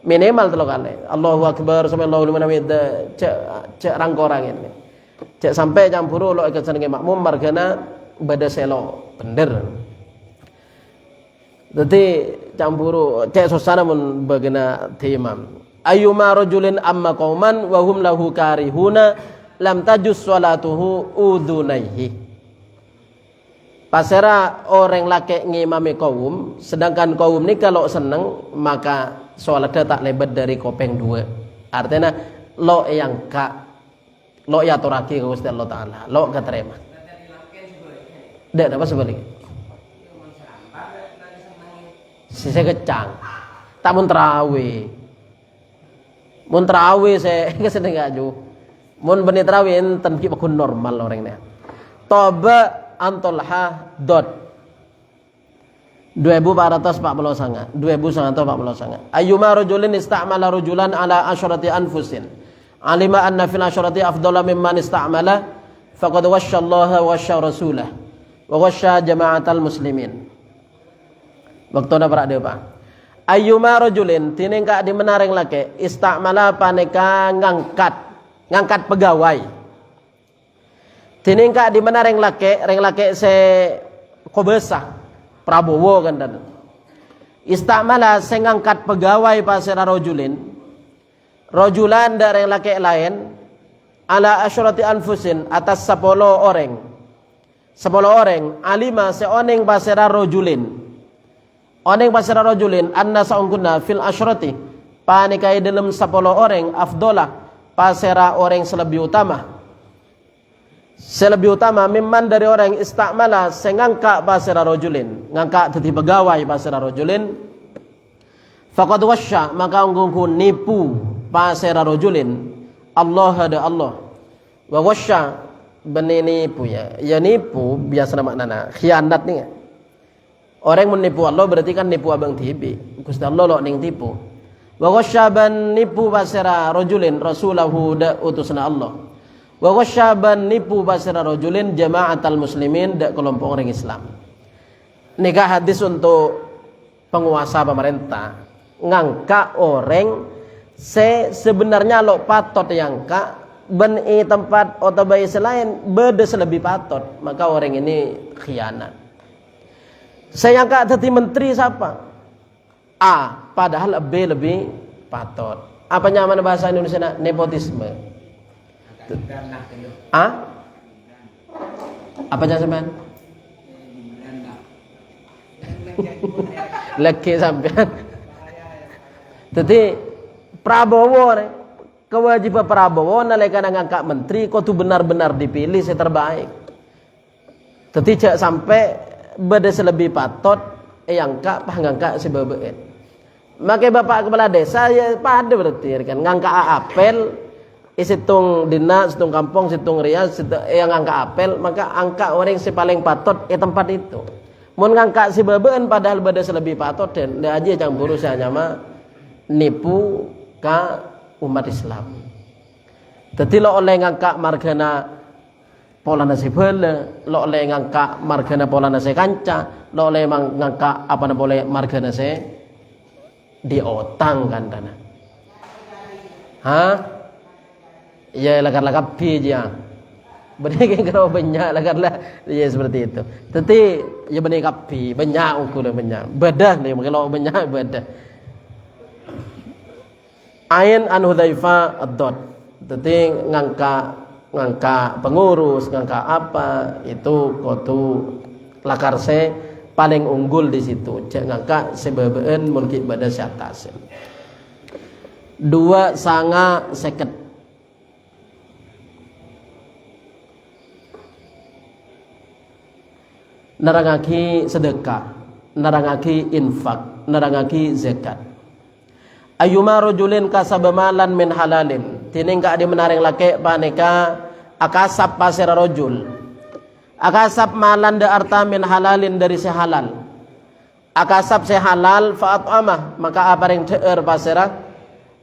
minimal telo kali Allahu akbar sampai Allahu liman hamida cak rangkorang ini cak sampai campur lo ikut senenge makmum margana bada selo bener jadi campur cak susana mun bagena timam ayyuma rajulin amma qauman wa hum lahu karihuna lam tajus salatuhu udunaihi. Pasera orang laki ngimami kaum sedangkan kaum ni kalau seneng maka salatnya tak lebat dari kopeng dua. Artinya lo yang lo ya turaki ke Gusti Allah taala lo keterima. Dak apa sebalik. Sisa kecang. Tak mun tarawih. Mun tarawih saya keseneng aju. Mun beni tarawih enten ki bakun normal orangnya. Toba antolha dot 2449 2949 ayyuma rajulin istamala rajulan ala asyrati anfusin alima anna fil asyrati afdala mimman istamala faqad wasyallaha wa wasya rasulah wa wasya jama'atal muslimin. Waktuna para depa ayyuma rajulin tining ka di menareng lake istamala paneka ngangkat pegawai tining ka di menareng lake se kobesa Prabowo kan dan istamala se ngangkat pegawai pasera rojulan dari lake lain ala asyrati anfusin atas 10 orang alima seoneng pasera rojulin oneng pasera rojulin anna saungkunna fil asyrati panikai dalam 10 orang afdolah pasera orang selebih utama mimman dari orang istamala sengangka pasera rojulin ngangka jadi pegawai pasera rojulin faqad wasya maka ungkungku nipu pasera rojulin Allah ada Allah wa wasya benini nipu ya nipu biasa maknana khianat nih. Orang menipu Allah berarti kan nipu abang tibi. Gusti Allah lo ning tipu. Wa wasyaban nipu basira rajulin rasulahu da utusna Allah. Wa wasyaban nipu basira rajulin jama'atal muslimin da kelompok orang Islam. Nikah hadis untuk penguasa pemerintah. Ngangka orang sebenarnya lo patot yang ka ben tempat atau bayi selain beda lebih patot, maka orang ini khianat. Saya angkat jadi menteri siapa? A, padahal B lebih patut. Apa nyaman bahasa Indonesia? Nepotisme. A? Apa nyaman? Lagi sampean. Jadi Prabowo kewajiban Prabowo nalika ngangkat menteri kau tuh benar-benar dipilih yang terbaik. Jadi jangan sampai beda selebih patot yang kak ngangka si bebeen. Maka bapak kepala desa ya pada berarti kan ngangka apel isitung dina situng kampung situng rias yang ngangka apel maka angka orang si paling patot tempat itu. Mun ngangka si bebeen padahal beda selebih patot dan dia aja yang buru saya nyama nipu ka umat Islam. Jadi lo oleh ngangka margana pola nasi bela, lo oleh ngangka margana pola nasi kanca, lo oleh ngangka apa na boleh margana nasi diotang kan dana. Hah? Ya lagar-lagar pijang. Benih kalau banyak lagarlah ya seperti itu. Tapi ya benih kapi banyak ukur banyak. Bedah nih kalau banyak bedah. Ain an Hudzaifah ad-Dad. Jadi ngangka pengurus, ngangka apa itu kotu lakarse paling unggul di situ. Cek ngangka sebebeen mulki pada atas. 2 sanga seket nerangake sedekah, nerangake infak, nerangake zakat. Ayuma rajulin kasaba malan min halalin, tining ka adi menaring lake paneka akasap pasira rajul. Akasap malan de arta min halalin dari si halal. Akasap si halal faat amah maka apa yang teer pasira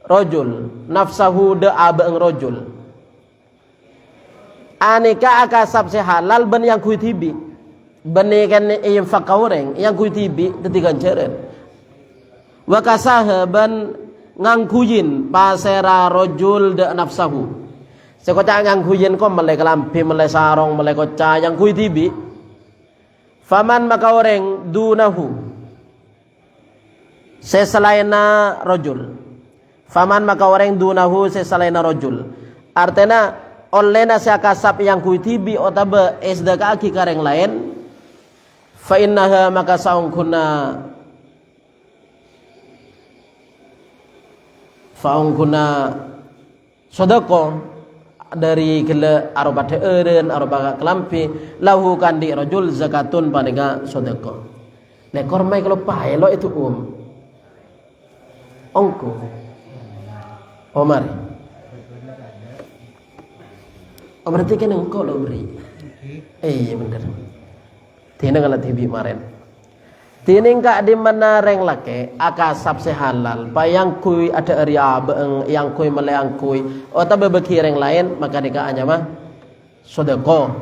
rojul nafsahu de abeng rojul. Aneka akasap si halal ben yang kui tibi ben kan yang fakaureng yang kui tibi tetigan ceren. Wakasah ben ngangkuyin pasira rojul de nafsahu. Sekocak ngangkuyin ko melek lampi melek sarong melek kocak yang kui tibi. Faman maka orang dunahu seselaina rojul. Faman maka orang dunahu seselaina rojul. Artinya olehna siakasap yang kuitibi otabe esdaka aki kareng lain. Fa innaha maka saungkuna sodako dari gele aroba teeren aroba kelampi lahu kandi rojul zakatun panega sodako. Lekor mai kalau paelo itu ongko Omar. Oh berarti kan engkau lo beri. Iya bener. Tina kalau tibi maren. Tining ka di mana reng lake akasap se halal. Payang kui ada area yang kui meleang kui. Ota bebeki reng lain maka dika anya mah sodako.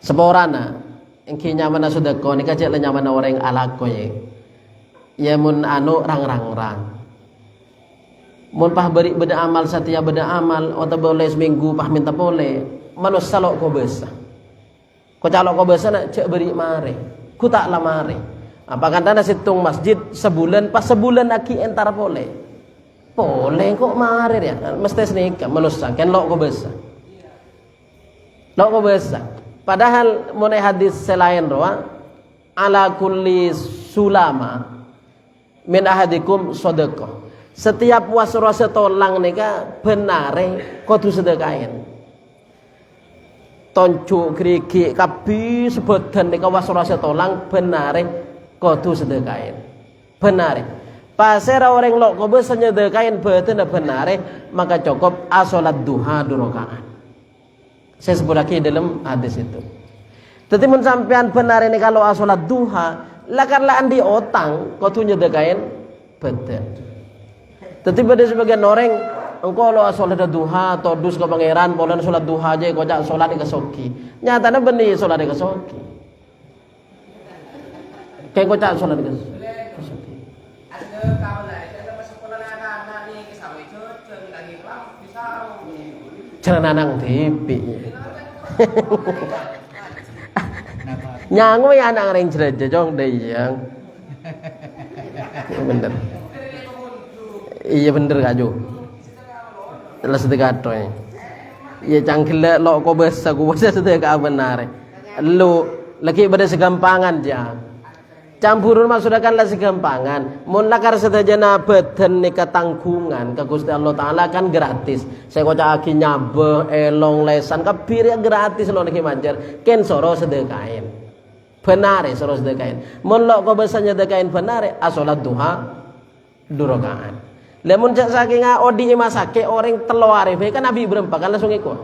Seporana engki nyamana sodako nika cek le nyamana orang alakoye. Ya mun anu rang. Mun pah beri beda amal satia beda amal atau boleh seminggu pah minta boleh manus salok ko besa ko calok ko besa nak cek beri mare ku tak lamare apa kantana situng masjid sebulan pas sebulan aki entar boleh kok mare ya mesti senika manus kan lok ko besa padahal mun hadis selain roa ala kulli sulama min ahadikum sedekah. Setiap wasrasa tolang nika benare kudu sedekain. Toncu kriki kabi sebadan nika wasrasa tolang benare kudu sedekain. Benare. Pasera orang lok kobe sedekain beten benare maka cukup asolat duha 2 rakaat. Saya sebut lagi dalam hadis itu. Tetapi mun sampean benare nika kalau asolat duha lakarlah andi otang kudu nyedekain beten. Tetapi pada sebagian orang engkau lo sholat duha atau dus ke pangeran polan sholat duha aja kocak sholat di kesoki nyatanya benih sholat di kesoki kayak kocak sholat di kesoki jangan nanang tipi nyangu ya anak orang cerita jong deh yang bener. Iya bener kaju. Jelas dekato ya. Iya cangkile lo ko besa ku besa sedeka benar. Lu lagi pada segampangan ja. Campurun maksudnya kan lah segampangan. Mun lakar sedajana beden nika tanggungan ke Gusti Allah taala kan gratis. Saya kocak aki nyabe elong lesan kabir ya gratis lo niki manjer. Ken soro sedekain. Benar soro sedekain. Mun lo ko besa nyedekain benar asolat duha 2 rakaat. Lamun saking odi masake orang telo arif kan abi berapa kan langsung ikut.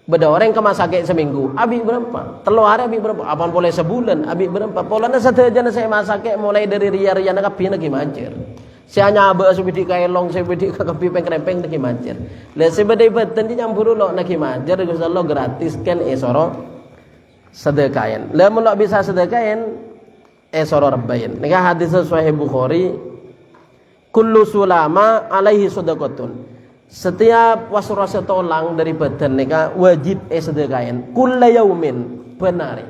Beda orang ke masake seminggu, abi berapa? Telo hari abi berapa? Apaan boleh sebulan, abi berapa? Polana sadayana saya masake mulai dari ria-ria nak kapi nak mancer. Saya nyabe subidi kaelong, saya bidi kapi peng-krempeng nak mancer. Lah sebedai beten di nyampuru lo nak mancer Gusti Allah gratis kan esoro sedekain. Lamun lo bisa sedekain esoro rebain. Nika hadis sahih Bukhari kullu sulama alaihi sedekatun. Setiap wasrasa tolang dari badan nika wajib sedekain. Kulla yaumin benar.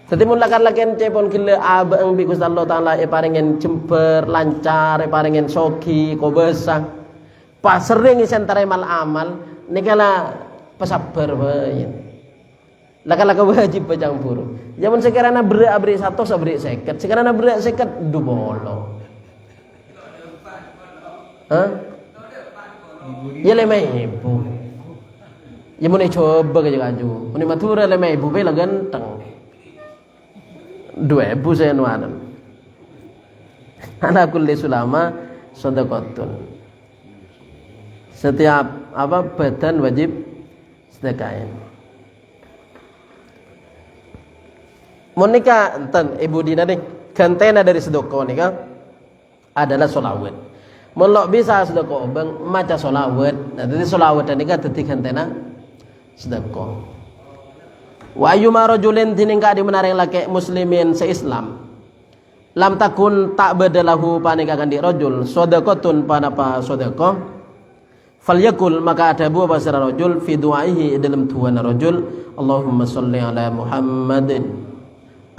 Tetapi mun lakan cepon kile abang bi Gusti Allah taala paringen jember lancar paringen soki kobesa. Pas sering sentare mal amal nika la pesabar wae. Laka-laka wajib bajang buru. Zaman sekarang abri 100 abri 50. Sekarang abri 50 dubolo. Hah? Ya 5.000. Ya mun coba ke kaju. Mun matura le mai ibu pe la ganteng. 2000 saya nuanan. Ala kulli sulama sedekatun. Setiap badan wajib sedekahin. Mun nikah enten ibu dina nih, gantena dari sedekah nikah adalah sholawat. Mun lok bisa sedekah bang maca sholawat. Nah, dadi sholawat nikah dadi gantena sedekah. Wa ayyuma rajulin tiningka di menaring laki muslimin seislam lam takun tak badalahu panikakan di rajul sedekatun panapa sedekah falyakul maka ada buah pasara rajul fi du'aihi dalam tuana rajul Allahumma sholli ala Muhammadin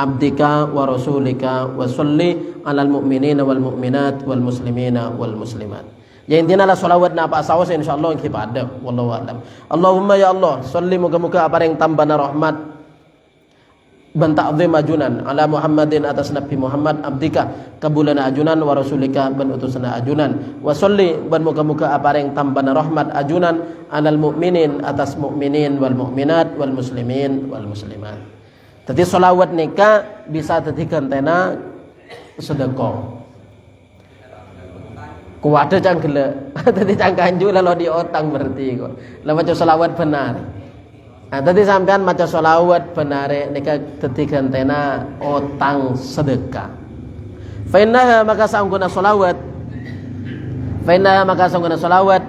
abdika wa rasulika wa sholli alal mu'minina wal mu'minat wal muslimina wal muslimat. Ya intinya lah sholawat na apa asawas insyaallah yang ibadah wallahu a'lam. Allahumma ya Allah sholli muga-muga apareng tambana rahmat ban ta'zim ajunan ala Muhammadin atas Nabi Muhammad abdika kabulana ajunan wa rasulika ban utusana ajunan wa sholli ban muga-muga apareng tambana rahmat ajunan alal mu'minin atas mukminin wal mukminat wal muslimin wal muslimat. Jadi sholawat nikah bisa dadi gantena sedekah. Kuwade cang gelek. Dadi cang kanju lalu di otang berarti kok. Lah maca selawat benar. Nah, tadi sampean maca selawat benar nika dadi gantena otang sedekah. Fa innaha maka sangguna selawat. Fa innaha maka sangguna selawat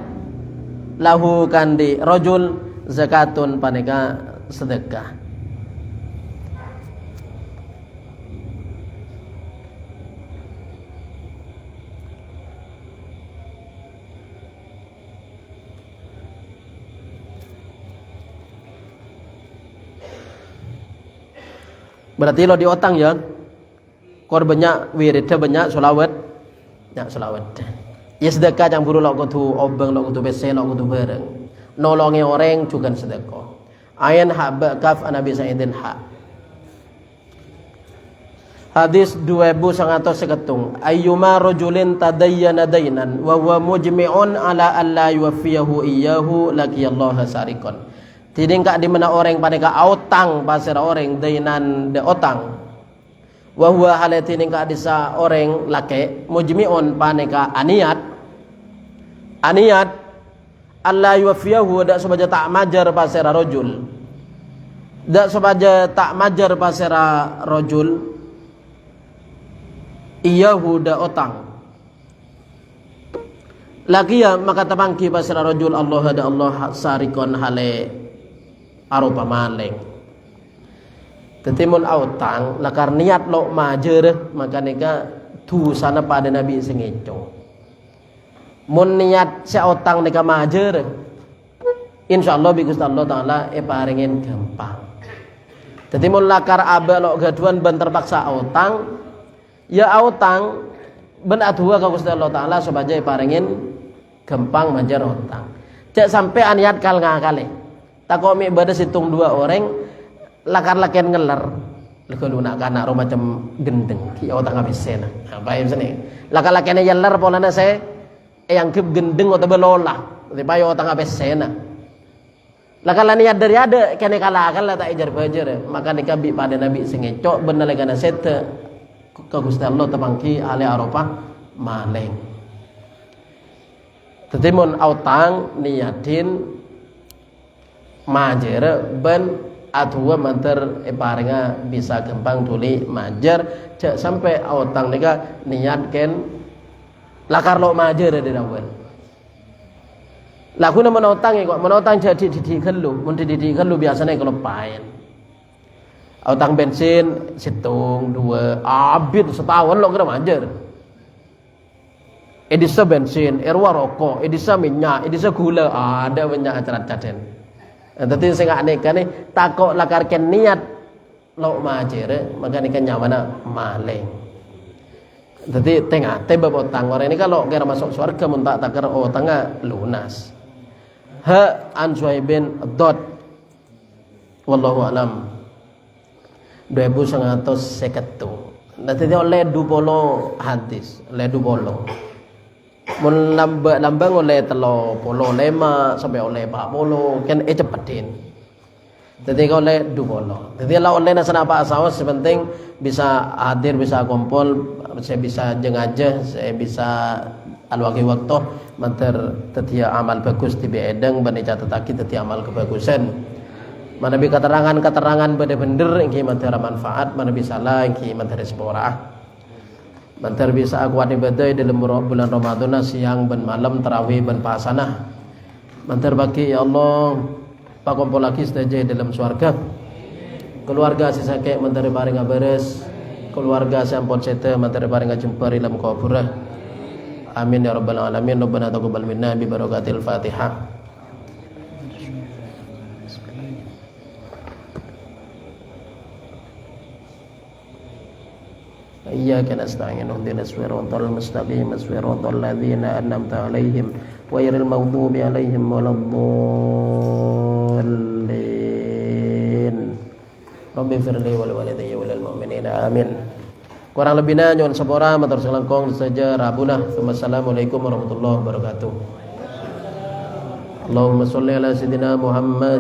lahu kandi rajul zakatun paneka sedekah. Berarti lo di otang ya. Kor banyak wirid banyak solawat. Ya solawat. Ya sedekah campur lo kudu obeng lo kudu bese lo kudu bareng. Nolongi orang juga sedekah. Ayan hak kaf Nabi Sa'idin hak. Hadis 2150 ayyuma rajulin tadayyana dainan wa huwa mujmi'un ala alla yuwaffiyahu iyyahu laqiyallaha sarikon. Tidingka di mana orang paneka autang pasir orang dainan de otang. Wa huwa hale tidingka disa orang lake mujmi'un paneka aniat alla yuwaffiyahu dak sebaja tak majar pasir rajul. Dak sebaja tak majar pasir rajul iyahu da otang. Lakiya maka tabangki pasir rajul Allah ada Allah sarikon hale arupa maling. Tetimun autang lakar niat lo majer maka nika tu sana pada Nabi sengeco. Mun niat si autang nika majer insyaallah bi Gusti Allah taala paringin gampang. Tetimun lakar aba lo gaduan ben terpaksa autang ya autang ben adua ka Gusti Allah taala sebagai paringin gampang majer autang. Cek sampai aniat kal ngakale. Takomi ibadah situng dua orang lakar lakian ngeler leko lunak kana ro macam gendeng ki otak ngabisena apa yang sini lakar lakian yeller polana saya yang kep gendeng atau belola tapi payo otak ngabisena lakar laniat dari ada kene kalakan lah tak ijar bajar maka dikabi pada Nabi sengecok bener legana sete ke Gusti Allah tepangki ale aropa maling tetimun autang niatin majer ben atua manter paringa bisa gampang tuli majer cek sampai autang nika niatkan lakar lo majer dari awal laku nama menotang kok menotang jadi didikan lu mun didikan lu biasanya kalau pain autang bensin situng dua abit setahun lo kena majer edisa bensin erwa rokok edisa minyak edisa gula ada banyak acara caden. Tapi saya nggak nikah nih takut lakarkan niat lo majer maka nikah nyawana maling. Jadi tengah teba utang orang ini kalau kira masuk surga muntak takar utangnya lunas. Ha an Suhaibin dot wallahu alam 2150. Nanti dia ledu polo hadis ledu polo. mun lambang oleh 35 sampai oleh 40 kan cepetin. Jadi kalau oleh 20. Jadi kalau oleh nasana apa asawas sepenting bisa hadir, bisa kumpul, saya bisa jengaja, saya bisa alwaki waktu manter tetia amal bagus di bedeng bani catataki tetia amal kebagusan. Mana bi keterangan bener-bener ingki manter manfaat, mana bisa salah ingki manter sepora. Manter bisa akuat ibadah dalam bulan Ramadan siang dan malam tarawih dan pasanah. Manter bagi ya Allah pakumpul lagi saja dalam surga. Keluarga sisake manter paring beres. Keluarga sampun sete manter paring jumpa dalam kubur. Amin ya rabbal alamin. Rabbana taqabbal minna bi barakatil Fatihah. Iyyaka nasta'in ihdinas siratal mustaqim siratal ladzina an'amta 'alaihim ghairil maghdubi 'alaihim waladdallin. Rabbi firli wal walidayya wal mu'minina amin. Kurang lebihnya nyuwun sepura matur selengkong saja rabuna. Wassalamualaikum warahmatullahi wabarakatuh. Allahumma sholli ala sayidina Muhammad